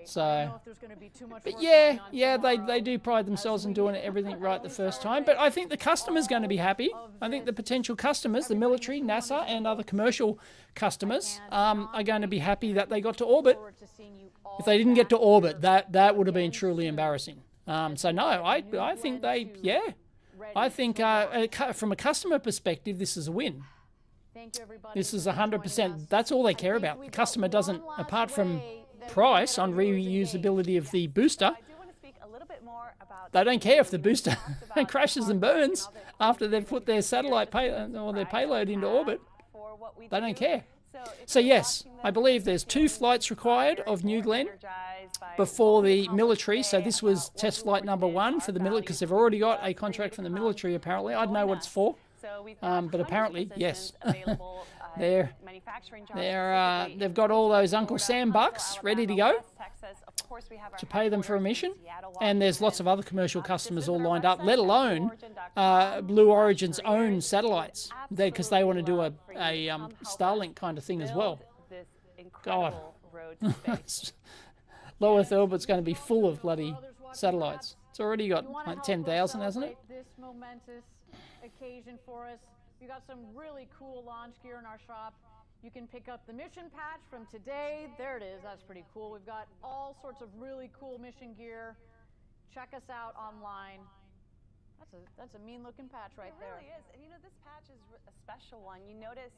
So, but yeah, they do pride themselves in doing everything right the first time. But I think the customer's going to be happy. I think the potential customers, the military, NASA, and other commercial customers, are going to be happy that they got to orbit. If they didn't get to orbit, that would have been truly embarrassing. So no, I think I think from a customer perspective, this is a win. This is 100%. That's all they care about. The customer doesn't, apart from price on reusability of the booster, I do want to speak a little bit more about. they don't care if the booster crashes and burns after they've put their satellite or their payload into orbit. For what we They don't do. care. if So you're yes, watching I this, believe there's 2 flights required of New Glenn before the military. So this was test flight number 1 for the military, because they've already got a contract from the military apparently. I don't know what it's for. So we've But apparently, yes. They've They've got all those Uncle Sam bucks ready to go to pay them for a mission. And there's lots of other commercial customers all lined up, let alone Blue Origin's own satellites, because they want to do a Starlink kind of thing as well. God. Low Earth orbit's going to be full of bloody satellites. It's already got like 10,000, hasn't it? This momentous occasion for us. We got some really cool launch gear in our shop. You can pick up the mission patch from today. There it is. That's pretty cool. We've got all sorts of really cool mission gear. Check us out online. That's a mean looking patch right there. It really is. And you know, this patch is a special one. You notice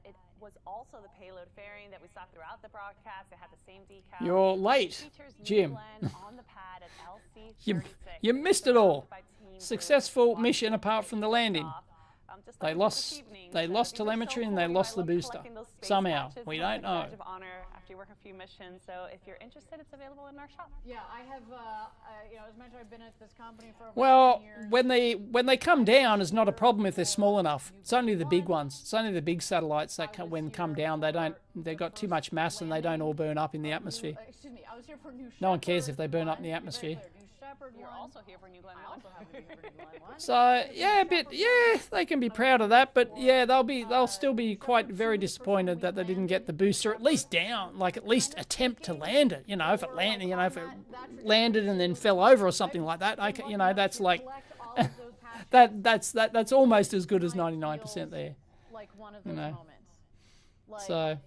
it was also the payload fairing that we saw throughout the broadcast. It had the same decal. You're late, Features New Jim. Glenn on the pad at LC36. You missed it all. Successful mission apart from the landing. They lost telemetry and they lost the booster somehow. We don't know. Badge of honor after you work a few missions. So if you're interested, it's available in our shop. Yeah, I have, as mentioned, I've been at this company for over Well, 10 years. when they come down is not a problem if they're small enough. It's only the big ones. It's only the big satellites that when come down, they've got too much mass and they don't all burn up in the atmosphere. Excuse me, I was here for New No one Shepard cares if they burn up in the one. atmosphere. New Shepard You're one. also here for New Glenn I one. also have a New Glenn one. So they can be proud of that, but yeah, they'll still be quite very disappointed that they didn't get the booster at least down, like at least attempt to land it. You know, if it landed and then fell over or something like that, that's like that's almost as good as 99% there. Like one of those know. moments. Like, So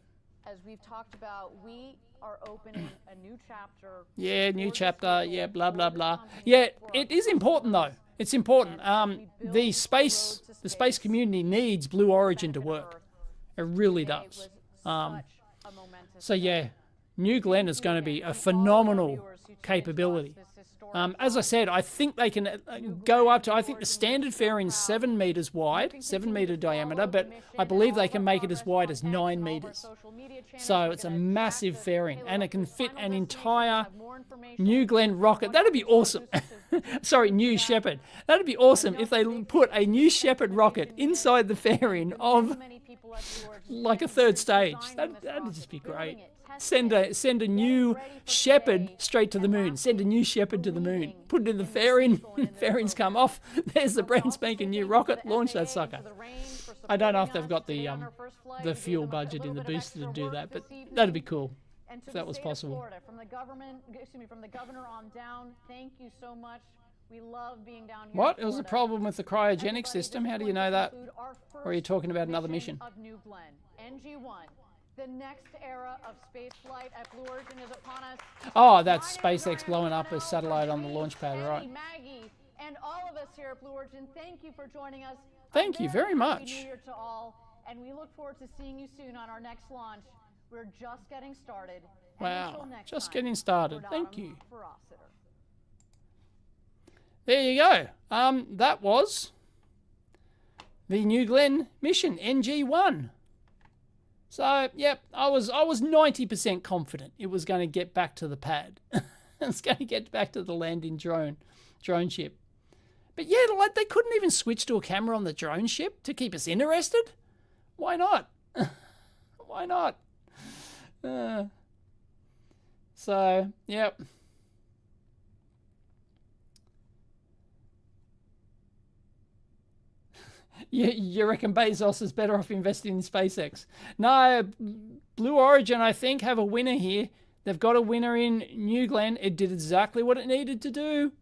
as we've talked about, we are opening a new chapter. yeah, new chapter, yeah, blah blah blah. Yeah, it is important though. It's important. The space community needs Blue Origin to work. It really does. So yeah, New Glenn is going to be a phenomenal capability. As I said, I think they can go up to, I think the standard fairing is 7 meters wide, 7 meter diameter, but I believe they can make it as wide as 9 meters. So it's a massive fairing, and it can fit an entire New Glenn rocket. That'd be awesome. Sorry, New Shepard. That'd be awesome if they put a New Shepard rocket inside the fairing of like a third stage. That'd just be great. Send a new Shepard straight to the moon. Send a new Shepard to the moon. Put it in the fairing. Fairings come off. There's the brand spanking new rocket. Launch that sucker. I don't know if they've got the fuel budget in the booster to do that, but that'd be cool if that was possible. From the governor on down, thank you so much We love being down here. What? in It was a Florida. problem with the cryogenic Everybody, system? this How is do you going know to that? conclude our Or are you talking about another mission mission? of New Glenn, NG1. The next era of space flight at Blue Origin is upon us. Oh, that's My name is SpaceX blowing up a Ariana satellite on the Dreams, launch pad, Eddie, right? Maggie, and all of us here at Blue Origin, thank you for joining us. Thank A you very happy much. New Year to all, and we look forward to seeing you soon on our next launch. We're just getting started. And Wow, until next just time, getting started. we're Thank Dom you. for Rossiter. There you go. That was the New Glenn mission, NG1. So, yep, I was 90% confident it was going to get back to the pad. It's going to get back to the landing drone ship. But yeah, like they couldn't even switch to a camera on the drone ship to keep us interested. Why not? Why not? So, yep. You reckon Bezos is better off investing in SpaceX? No, Blue Origin, I think, have a winner here. They've got a winner in New Glenn. It did exactly what it needed to do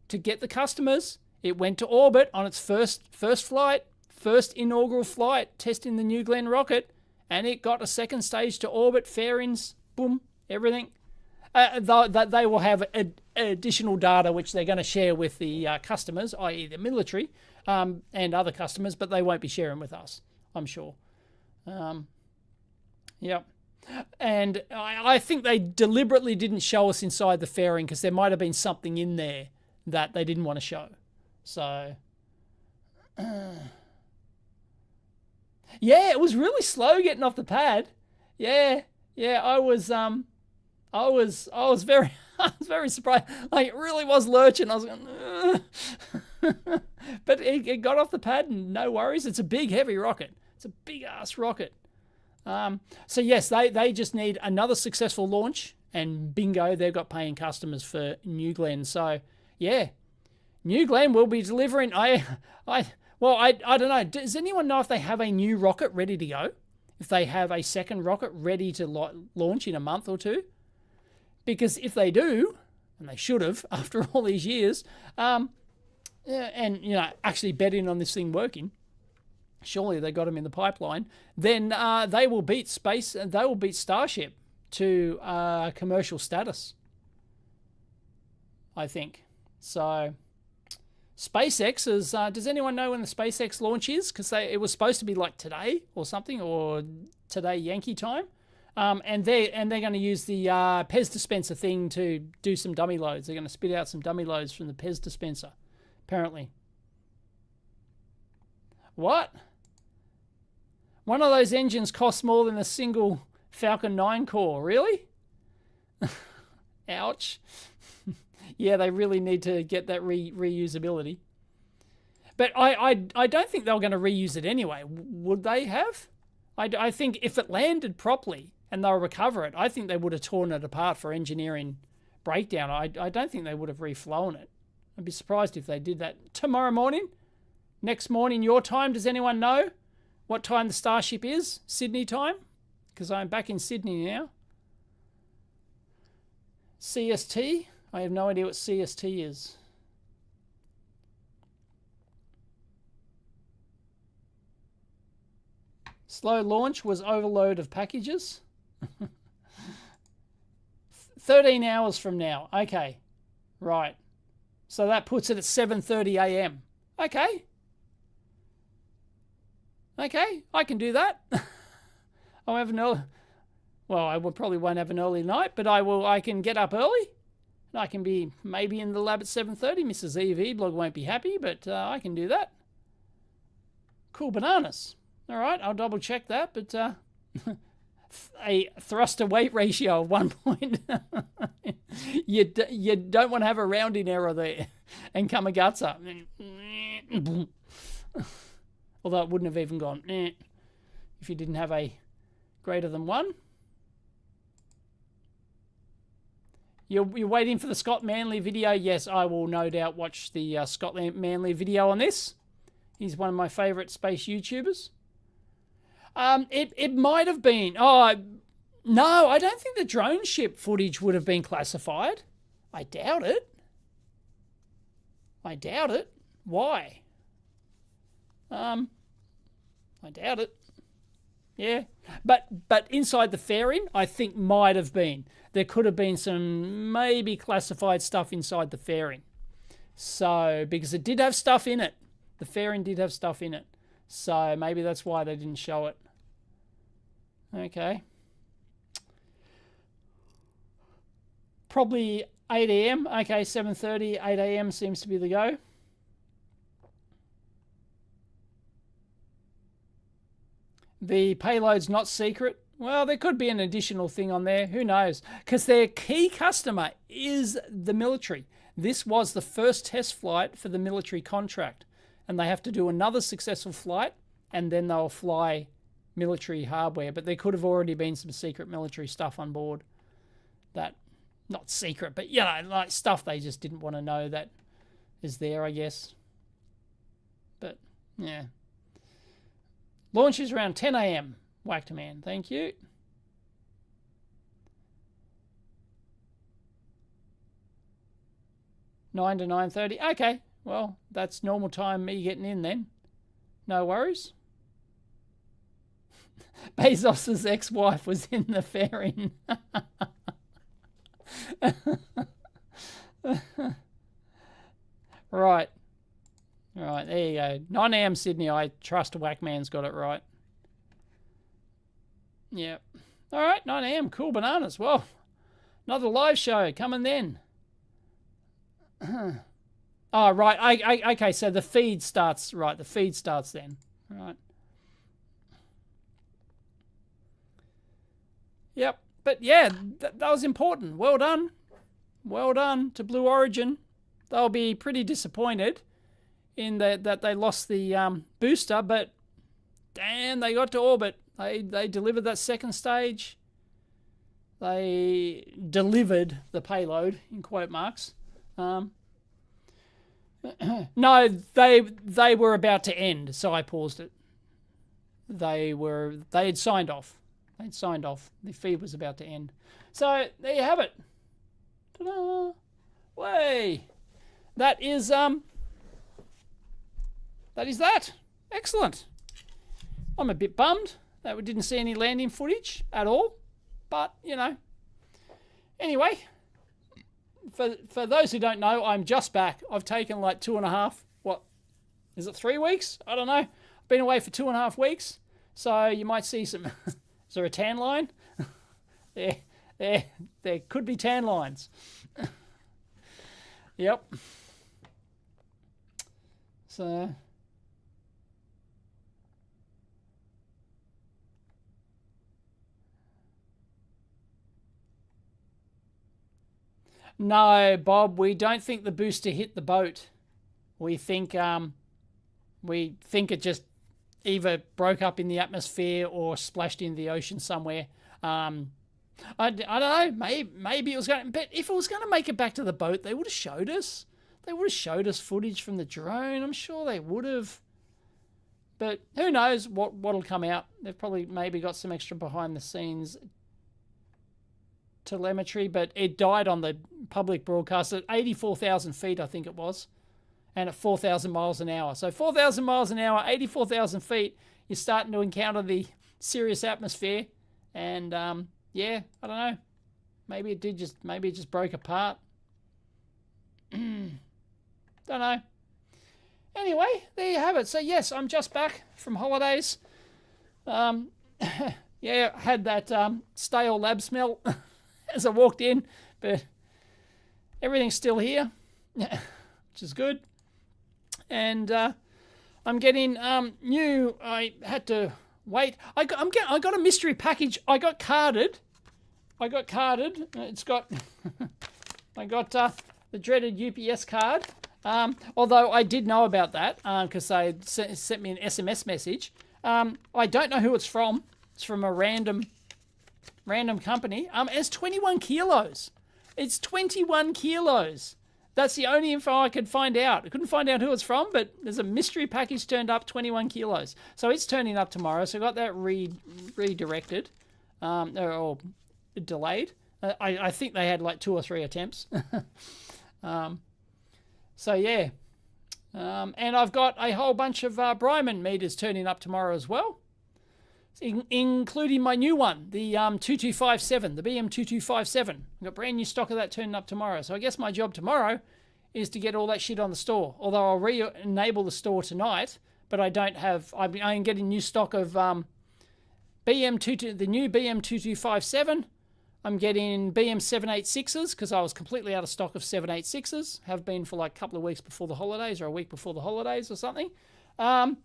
to get the customers. It went to orbit on its first flight, first inaugural flight, testing the New Glenn rocket, and it got a second stage to orbit, fairings, boom, everything. They will have additional data which they're going to share with the customers, i.e. the military, and other customers, but they won't be sharing with us, I'm sure. Yep. And I think they deliberately didn't show us inside the fairing because there might have been something in there that they didn't want to show. So, yeah, it was really slow getting off the pad. Yeah, I was very, I was very surprised. Like, it really was lurching. I was going, but it got off the pad and no worries. It's a big, heavy rocket. It's a big ass rocket. So yes, they just need another successful launch, and bingo, they've got paying customers for New Glenn. So yeah, New Glenn will be delivering. I don't know. Does anyone know if they have a new rocket ready to go? If they have a second rocket ready to launch in a month or two? Because if they do, and they should have after all these years, and actually betting on this thing working, surely they got them in the pipeline, then they will beat Starship to commercial status, I think. So SpaceX is, does anyone know when the SpaceX launch is? Because it was supposed to be like today or something, or today Yankee time. And they're going to use the Pez dispenser thing to do some dummy loads. They're going to spit out some dummy loads from the Pez dispenser, apparently. What? One of those engines costs more than a single Falcon 9 core. Really? Ouch. Yeah, they really need to get that reusability. But I don't think they were going to reuse it anyway. Would they have? I think if it landed properly and they'll recover it, I think they would have torn it apart for engineering breakdown. I don't think they would have reflown it. I'd be surprised if they did that. Tomorrow morning, next morning your time, does anyone know what time the Starship is? Sydney time? Because I'm back in Sydney now. CST? I have no idea what CST is. Slow launch was overload of packages. 13 hours from now. Okay. Right. So that puts it at 7:30 a.m. Okay. Okay, I can do that. I'll have an early... Well, I probably won't have an early night, but I can get up early. And I can be maybe in the lab at 7:30. Mrs. Eve blog won't be happy, but I can do that. Cool bananas. All right, I'll double check that, but a thrust to weight ratio of 1 point. You don't want to have a rounding error there and come a guts up. Although it wouldn't have even gone if you didn't have a greater than 1. You're waiting for the Scott Manley video? Yes, I will no doubt watch the Scott Manley video on this. He's one of my favourite space YouTubers. It might have been... Oh, no, I don't think the drone ship footage would have been classified. I doubt it. I doubt it. Why? I doubt it. Yeah, but inside the fairing, I think might have been. There could have been some maybe classified stuff inside the fairing. So, because it did have stuff in it. The fairing did have stuff in it. So, maybe that's why they didn't show it. Okay. Probably 8 a.m. Okay, 7:30, 8 a.m. seems to be the go. The payload's not secret. Well, there could be an additional thing on there. Who knows? Because their key customer is the military. This was the first test flight for the military contract. And they have to do another successful flight, and then they'll fly military hardware. But there could have already been some secret military stuff on board. That, not secret, but, you know, like stuff they just didn't want to know that is there, I guess. But, yeah. Launch is around 10 a.m. Whack-to-man, thank you. (9 to 9:30). Okay, well, that's normal time me getting in then. No worries. Bezos's ex-wife was in the fairing. Right. Right, there you go. 9 a.m. Sydney. I trust Whackman's got it right. Yep. All right, 9 a.m. Cool bananas. Well, another live show coming then. Oh, right. Okay, so the feed starts. Right, the feed starts then. All right. Yep. But yeah, that was important. Well done. Well done to Blue Origin. They'll be pretty disappointed in that they lost the booster, but damn, they got to orbit. They delivered that second stage. They delivered the payload, in quote marks. No, they were about to end, so I paused it. They had signed off. They'd signed off. The feed was about to end. So there you have it. Ta-da! Way. That is that. Excellent. I'm a bit bummed that we didn't see any landing footage at all, but you know. Anyway, for those who don't know, I'm just back. I've taken like 2.5. What is it? 3 weeks? I don't know. I've been away for 2.5 weeks, so you might see some. Is there a tan line? There could be tan lines. Yep. So. No, Bob, we don't think the booster hit the boat. We think it just either broke up in the atmosphere or splashed in the ocean somewhere. I don't know. Maybe it was going. But if it was going to make it back to the boat, they would have showed us. They would have showed us footage from the drone. I'm sure they would have. But who knows what'll come out? They've probably maybe got some extra behind the scenes telemetry, but it died on the public broadcast at 84,000 feet, I think it was, and at 4,000 miles an hour. So 4,000 miles an hour, 84,000 feet, you're starting to encounter the serious atmosphere, and yeah, I don't know. Maybe it just broke apart. Don't know. Anyway, there you have it. So yes, I'm just back from holidays. Yeah, had that stale lab smell as I walked in, but everything's still here, which is good. And I'm getting new. I had to wait. I got a mystery package. I got carded. It's got. I got the dreaded UPS card. Although I did know about that because they sent me an SMS message. I don't know who it's from. It's from a random company. It's 21 kilos. It's 21 kilos. That's the only info I could find out. I couldn't find out who it's from, but there's a mystery package turned up, 21 kilos. So it's turning up tomorrow. So I got that redirected or delayed. I think they had like 2 or 3 attempts. So yeah, And I've got a whole bunch of Bryman meters turning up tomorrow as well, including my new one, the 2257, the BM2257. I've got brand new stock of that turning up tomorrow. So I guess my job tomorrow is to get all that shit on the store. Although I'll re-enable the store tonight, but I don't have, I'm getting new stock of the new BM2257. I'm getting BM786s because I was completely out of stock of 786s. Have been for like a couple of weeks before the holidays or a week before the holidays or something. And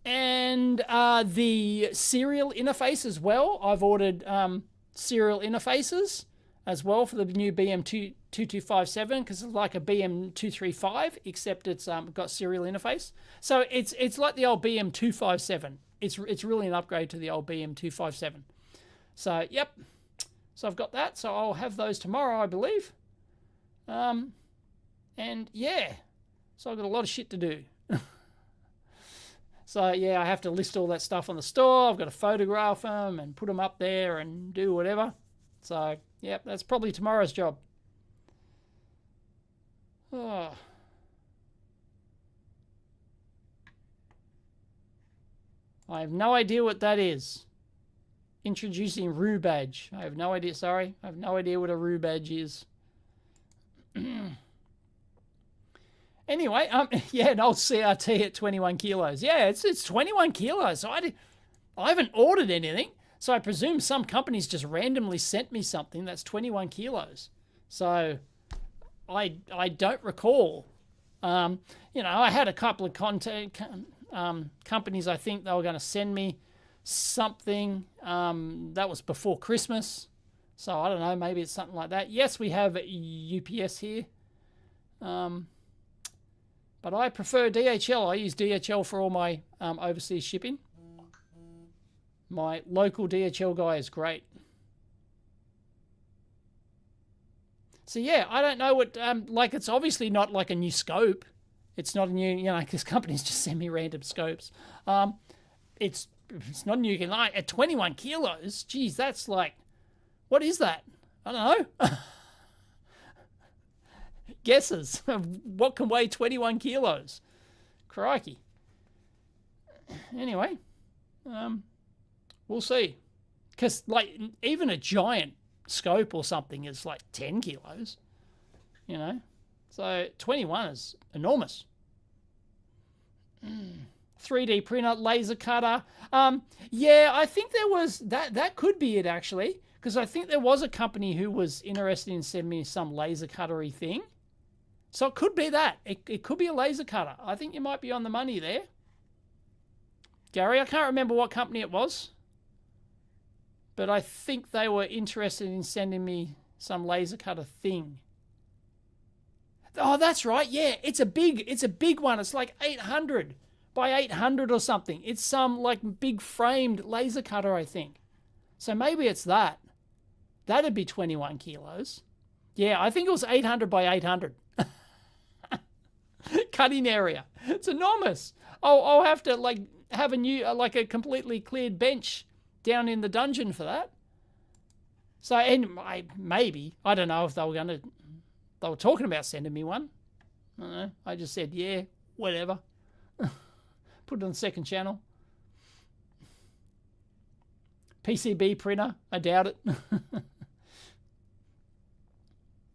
the serial interface as well. I've ordered serial interfaces as well for the new BM2257 because it's like a BM235 except it's got serial interface. So it's like the old BM257. It's really an upgrade to the old BM257. So yep. So I've got that. So I'll have those tomorrow, I believe. And yeah. So I've got a lot of shit to do. So yeah, I have to list all that stuff on the store. I've got to photograph them and put them up there and do whatever. So yeah, that's probably tomorrow's job. Oh. I have no idea what that is. Introducing RooBadge. I have no idea, sorry. I have no idea what a RooBadge is. Anyway, yeah, an old CRT at 21 kilos. Yeah, it's 21 kilos. So I haven't ordered anything. So I presume some companies just randomly sent me something that's 21 kilos. So I don't recall. You know, I had a couple of companies, I think they were going to send me something that was before Christmas. So I don't know, maybe it's something like that. Yes, we have UPS here. But I prefer DHL. I use DHL for all my overseas shipping. My local DHL guy is great. So yeah, I don't know what, like it's obviously not like a new scope. It's not a new, you know, because companies just send me random scopes. It's not new. Like, at 21 kilos, geez, that's like, what is that? I don't know. Guesses. What can weigh 21 kilos? Crikey. Anyway, we'll see. Because, like, even a giant scope or something is like 10 kilos, you know? So 21 is enormous. 3D printer, laser cutter. Yeah, I think there was, that could be it actually, because I think there was a company who was interested in sending me some laser cuttery thing. So it could be that. It could be a laser cutter. I think you might be on the money there. Gary, I can't remember what company it was, but I think they were interested in sending me some laser cutter thing. Oh, that's right. Yeah, it's a big one. It's like 800 by 800 or something. It's some like big framed laser cutter, I think. So maybe it's that. That'd be 21 kilos. Yeah, I think it was 800 by 800. Cutting area. It's enormous. I'll have to like have a new, like a completely cleared bench down in the dungeon for that. So, and maybe, I don't know if they were talking about sending me one. I don't know. I just said, yeah, whatever. Put it on the second channel. PCB printer, I doubt it.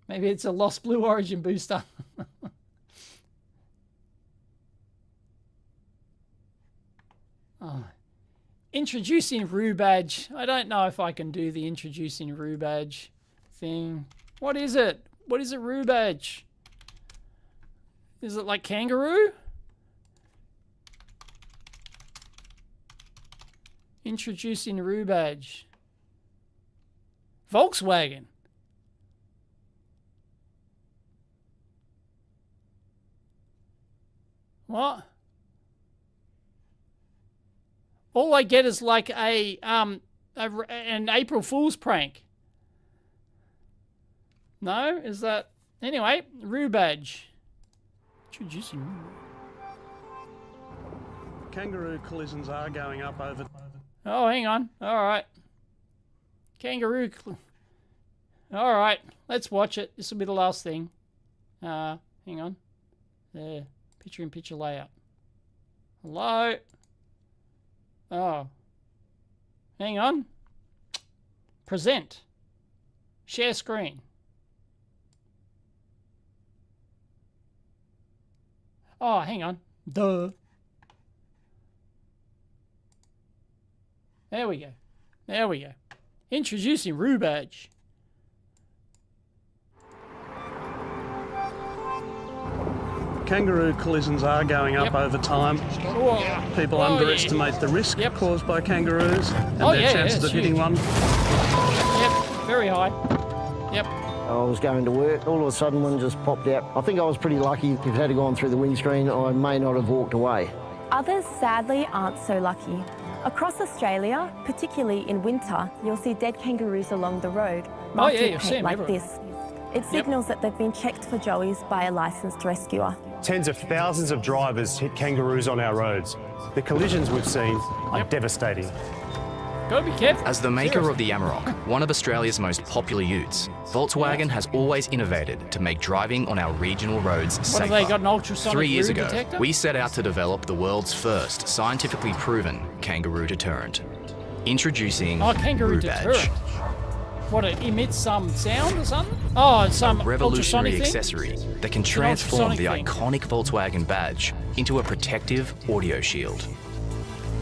Maybe it's a Lost Blue Origin booster. Oh. Introducing RooBadge. I don't know if I can do the introducing RooBadge thing. What is it? What is a RooBadge? Is it like kangaroo? Introducing RooBadge. Volkswagen. What? All I get is like an April Fool's prank. No? Is that... Anyway, RooBadge. Introducing Kangaroo collisions are going up over... Oh, hang on. All right. Kangaroo... All right. Let's watch it. This will be the last thing. Hang on. There. Picture-in-picture layout. Hello? Oh. Hang on. Present. Share screen. Oh, hang on. Duh. There we go. There we go. Introducing RooBadge. Kangaroo collisions are going up over time. Whoa. People Oh, underestimate the risk caused by kangaroos and their chances of hitting one. Yep, very high. Yep. I was going to work, all of a sudden one just popped out. I think I was pretty lucky. If it had gone through the windscreen, I may not have walked away. Others sadly aren't so lucky. Across Australia, particularly in winter, you'll see dead kangaroos along the road, marked in paint like this. It signals that they've been checked for joeys by a licensed rescuer. Tens of thousands of drivers hit kangaroos on our roads. The collisions we've seen are devastating. Gotta be careful. As the maker of the Amarok, one of Australia's most popular utes, Volkswagen has always innovated to make driving on our regional roads safer. What have they got, an ultrasonic 3 years root ago, detector? we set out to develop the world's first scientifically proven kangaroo deterrent. Introducing kangaroo RooBadge. deterrent. What, it emits some sound or something? Oh, it's some Revolutionary ultrasonic thing? accessory that can It's an transform the ultrasonic thing. iconic Volkswagen badge into a protective audio shield.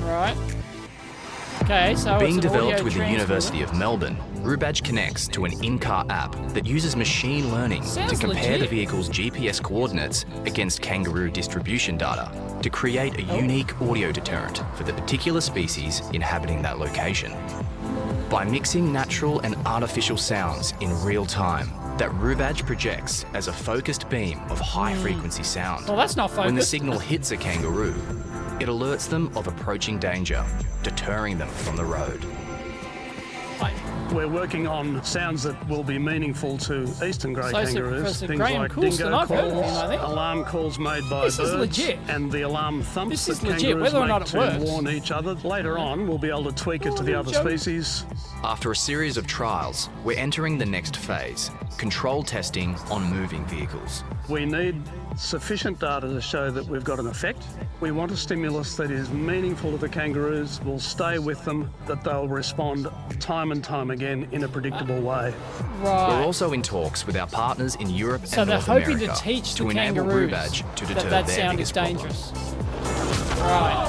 Right. Okay, so Being it's an developed audio with the transmitter. University of Melbourne, RooBadge connects to an in-car app that uses machine learning Sounds to compare the legit. vehicle's GPS coordinates against kangaroo distribution data to create a unique audio deterrent for the particular species inhabiting that location. By mixing natural and artificial sounds in real time, that RooBadge projects as a focused beam of high-frequency sound. Well, that's not When the focused. signal hits a kangaroo, it alerts them of approaching danger, deterring them from the road. We're working on sounds that will be meaningful to eastern grey So, kangaroos. Professor Things Graham like Coulston, dingo I've heard of him, calls, I think. alarm calls made by This is birds, legit. and the alarm thumps This is that legit, kangaroos whether or not make it to works. warn each other. Later on, we'll be able to tweak it to the other species. After a series of trials, we're entering the next phase, control testing on moving vehicles. We need sufficient data to show that we've got an effect. We want a stimulus that is meaningful to the kangaroos, will stay with them, that they'll respond time and time again in a predictable way. Right. We're also in talks with our partners in Europe So and they're North hoping America to teach the enable kangaroos RooBadge to deter that their sound is biggest problem. dangerous. Right.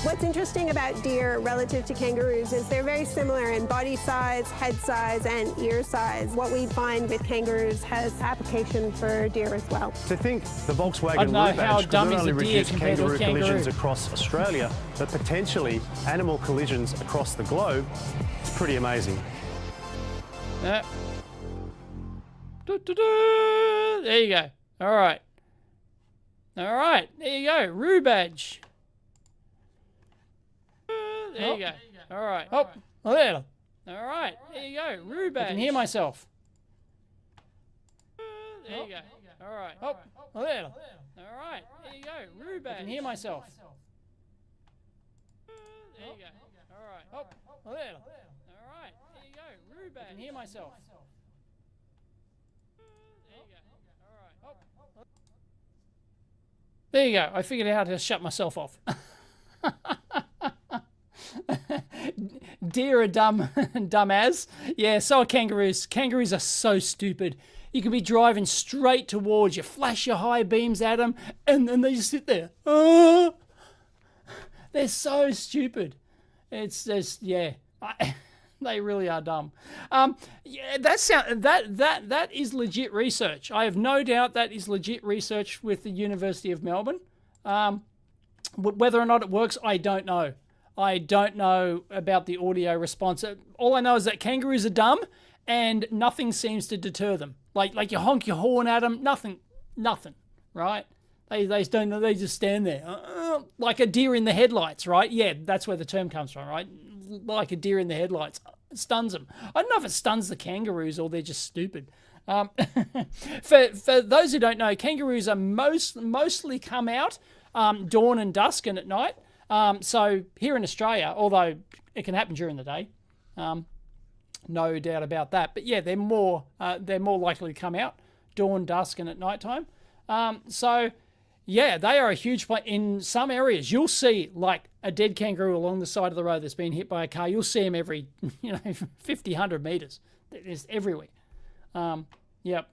What's interesting about deer relative to kangaroos is they're very similar in body size, head size, and ear size. What we find with kangaroos has application for deer as well. To think the I Volkswagen don't know how RooBadge could dumb not is only a deer reduce compared to a kangaroo kangaroo. collisions across Australia, but potentially animal collisions across the globe, it's pretty amazing. Yep. There you go. All right. All right. There you go. RooBadge. There you go. All right. Oh, there. All right. There you go. RooBadge. I can hear myself. There you go. All right. Oh, there. All right. There you go. RooBadge. I can hear myself. There you go. All right. Oh, there. All right. There you go. RooBadge. I can hear myself. There you go. All right. Oh. There you go. I figured out how to shut myself off. Deer are dumb as. Yeah, so are kangaroos. Kangaroos are so stupid. You could be driving straight towards you, flash your high beams at them, and then they just sit there. Oh! They're so stupid. It's just, yeah. They really are dumb. Yeah, that is legit research. I have no doubt that is legit research with the University of Melbourne. Whether or not it works, I don't know. I don't know about the audio response. All I know is that kangaroos are dumb and nothing seems to deter them. Like you honk your horn at them, nothing, right? They just stand there like a deer in the headlights, right? Yeah, that's where the term comes from, right? Like a deer in the headlights. It stuns them. I don't know if it stuns the kangaroos or they're just stupid. For those who don't know, kangaroos are mostly come out dawn and dusk and at night. So here in Australia, although it can happen during the day, no doubt about that. But yeah, they're more likely to come out dawn, dusk, and at night time. So Yeah, they are a huge place. In some areas, you'll see like a dead kangaroo along the side of the road that's been hit by a car. You'll see them every, 50, 100 meters. It's everywhere. Yep.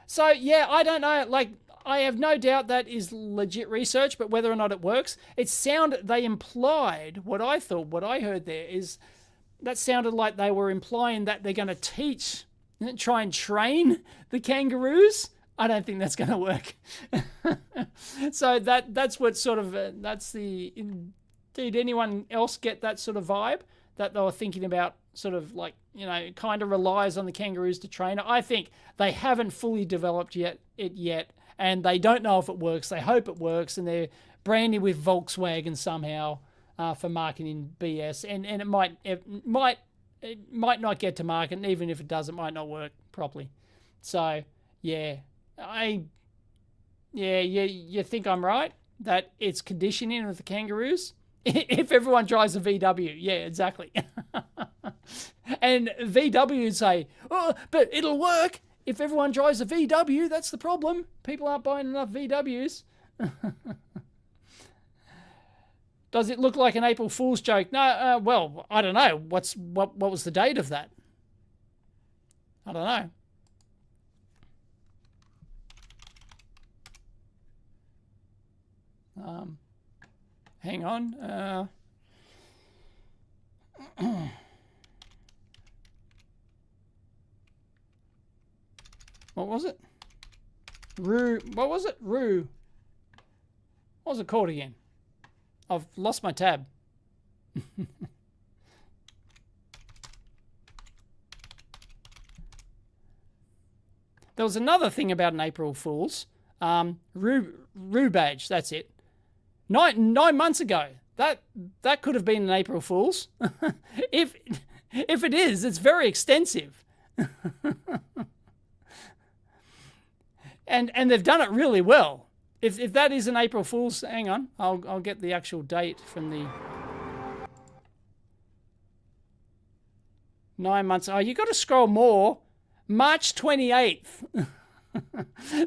So, yeah, I don't know. Like, I have no doubt that is legit research, but whether or not it works, they implied, what I heard there is that sounded like they were implying that they're going to try and train the kangaroos. I don't think that's going to work. So that's what sort of, did anyone else get that sort of vibe that they were thinking about sort of like, kind of relies on the kangaroos to train it? I think they haven't fully developed it yet, and they don't know if it works. They hope it works, and they're branding with Volkswagen somehow for marketing BS, and it might not get to market, and even if it does, it might not work properly. So, yeah. You think I'm right that it's conditioning with the kangaroos? If everyone drives a VW, yeah, exactly. And VW would say, oh, but it'll work if everyone drives a VW. That's the problem. People aren't buying enough VWs. Does it look like an April Fool's joke? No, well, I don't know. What was the date of that? I don't know. Hang on. What was it? What was it? What was it called again? I've lost my tab. There was another thing about an April Fool's. RooBadge, that's it. 9 months ago. That could have been an April Fool's. If it is, it's very extensive. And they've done it really well. If that is an April Fool's, hang on, I'll get the actual date from the 9 months. Oh, you got to scroll more. March 28th.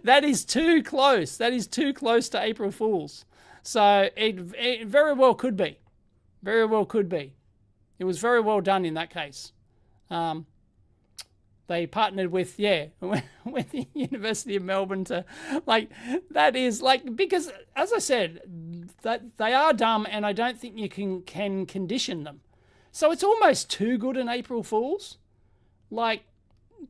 That is too close. That is too close to April Fool's. So it very well could be. Very well could be. It was very well done in that case. They partnered with the University of Melbourne to, like, that is, like, because, as I said, that they are dumb, and I don't think you can condition them. So it's almost too good an April Fool's. Like,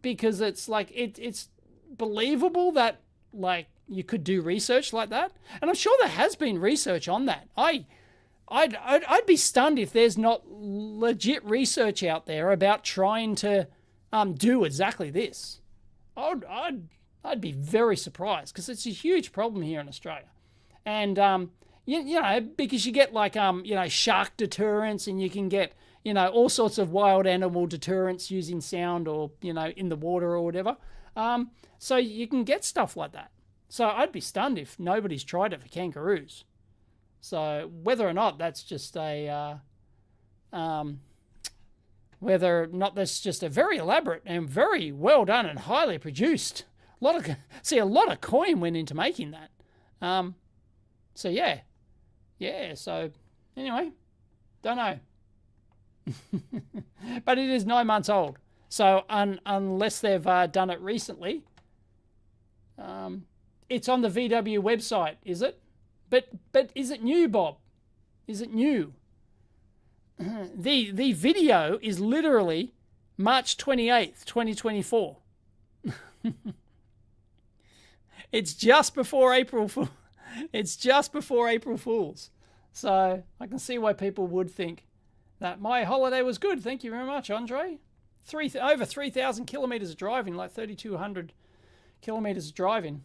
because it's, like, it's believable that, like, you could do research like that. And I'm sure there has been research on that. I'd be stunned if there's not legit research out there about trying to do exactly this. I'd be very surprised, because it's a huge problem here in Australia. And because you get like shark deterrents, and you can get all sorts of wild animal deterrents using sound or in the water or whatever. So you can get stuff like that. So I'd be stunned if nobody's tried it for kangaroos. So whether or not that's just a whether or not that's just a very elaborate and very well done and highly produced. A lot of coin went into making that. So yeah. So anyway, don't know. But it is 9 months old. So unless they've done it recently, it's on the VW website, is it? But is it new, Bob? Is it new? The video is literally March 28th, 2024. It's just before April Fool. It's just before April Fool's. So I can see why people would think that my holiday was good. Thank you very much, Andre. Over 3,000 kilometers of driving, like 3,200 kilometers of driving.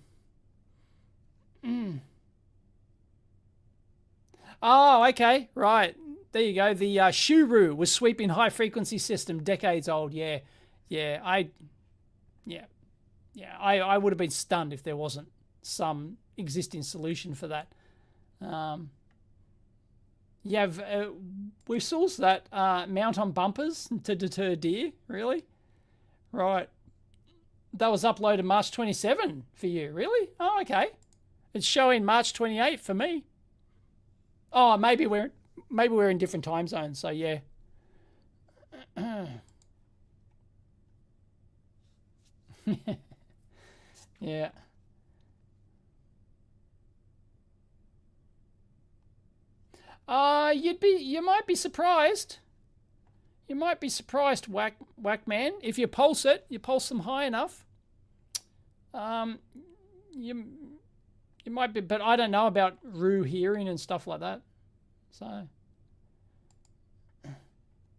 Oh, okay, right. There you go. The Shuru was sweeping high-frequency system, decades old. Yeah. I would have been stunned if there wasn't some existing solution for that. You have whistles that mount on bumpers to deter deer, really? Right. That was uploaded March 27 for you, really? Oh, okay. It's showing March 28th for me. Oh, maybe we're in different time zones, so yeah. Yeah. You might be surprised. You might be surprised, whack man, if you pulse them high enough. You might be, but I don't know about Roo hearing and stuff like that. So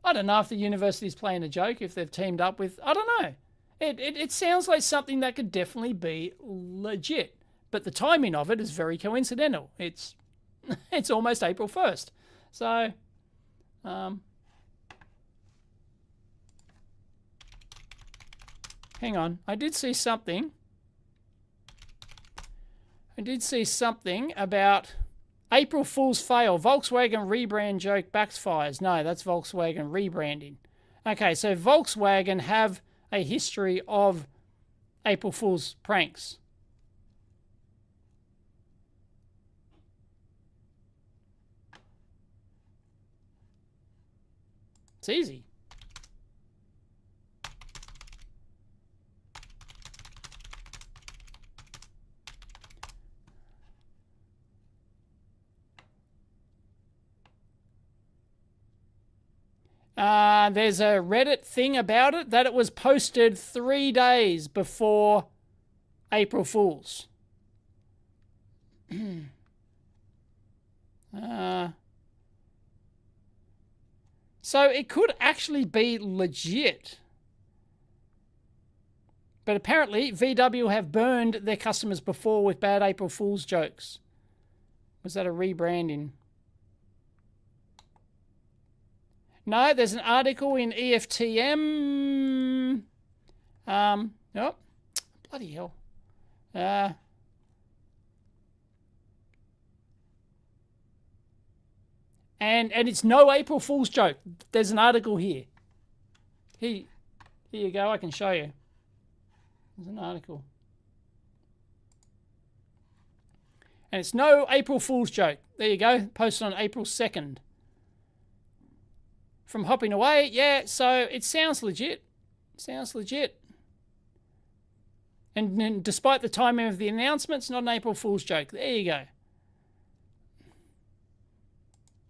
I don't know if the university's playing a joke, if they've teamed up with, I don't know. It sounds like something that could definitely be legit, but the timing of it is very coincidental. It's almost April 1st. So hang on, I did see something about April Fool's fail. Volkswagen rebrand joke backfires. No, that's Volkswagen rebranding. Okay, so Volkswagen have a history of April Fool's pranks. It's easy. There's a Reddit thing about it that it was posted 3 days before April Fool's. So it could actually be legit. But apparently VW have burned their customers before with bad April Fool's jokes. Was that a rebranding? No, there's an article in EFTM. Oh, bloody hell. And it's no April Fool's joke. There's an article here. Here you go. I can show you. There's an article. And it's no April Fool's joke. There you go. Posted on April 2nd. From Hopping Away, yeah, so it sounds legit. Sounds legit. And despite the timing of the announcement, it's not an April Fool's joke. There you go.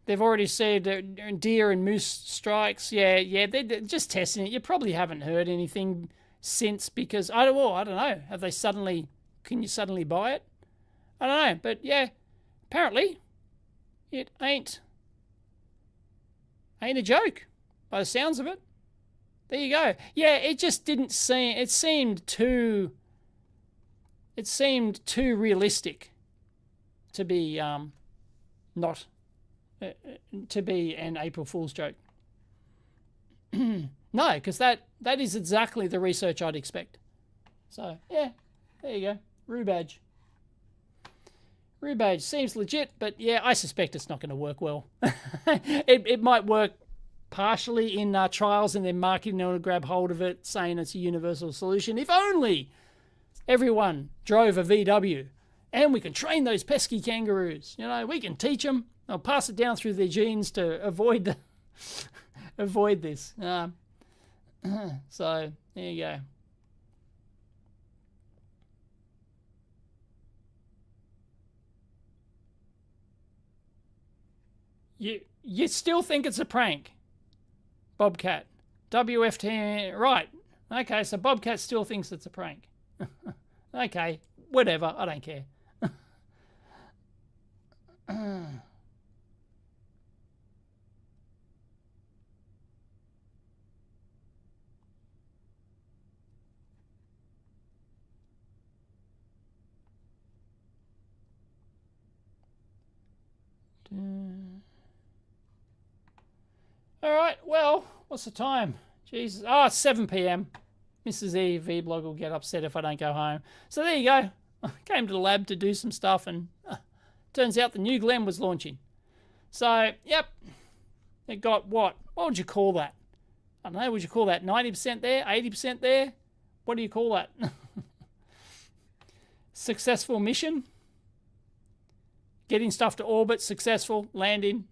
They've already said deer and moose strikes. Yeah, they're just testing it. You probably haven't heard anything since because, I don't know. Have they suddenly, can you suddenly buy it? I don't know, but yeah, apparently it ain't a joke by the sounds of it. There you go. Yeah, it just didn't seem, it seemed too realistic to be not to be an April Fool's joke. No, because that is exactly the research I'd expect. So yeah, there you go. RooBadge. RooBadge seems legit, but yeah, I suspect it's not going to work well. It might work partially in trials and then marketing will grab hold of it, saying it's a universal solution. If only everyone drove a VW and we can train those pesky kangaroos. You know, we can teach them. They'll pass it down through their genes to avoid this. So there you go. You still think it's a prank, Bobcat? WFT, right. Okay, so Bobcat still thinks it's a prank. Okay, whatever, I don't care. All right, well, what's the time? Jesus. Oh, it's 7 p.m. Mrs. E, Vblog will get upset if I don't go home. So there you go. I came to the lab to do some stuff, and turns out the new Glen was launching. So, yep. It got what? What would you call that? I don't know. Would you call that 90% there? 80% there? What do you call that? Successful mission? Getting stuff to orbit, successful. Landing,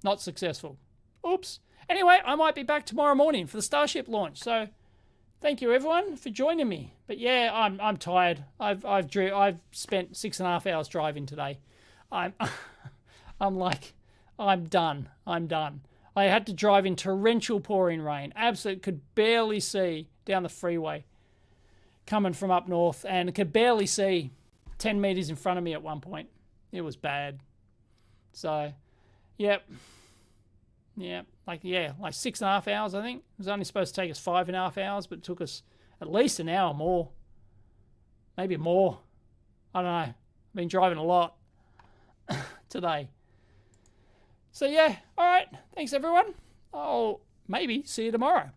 not successful. Oops. Anyway, I might be back tomorrow morning for the Starship launch. So thank you everyone for joining me. But yeah, I'm tired. I've spent 6.5 hours driving today. I'm done. I'm done. I had to drive in torrential pouring rain. Absolutely could barely see down the freeway coming from up north, and could barely see 10 meters in front of me at one point. It was bad. So, yep. Yeah, like 6.5 hours, I think. It was only supposed to take us 5.5 hours, but it took us at least an hour more. Maybe more. I don't know. I've been driving a lot today. So yeah, all right. Thanks everyone. I'll maybe see you tomorrow.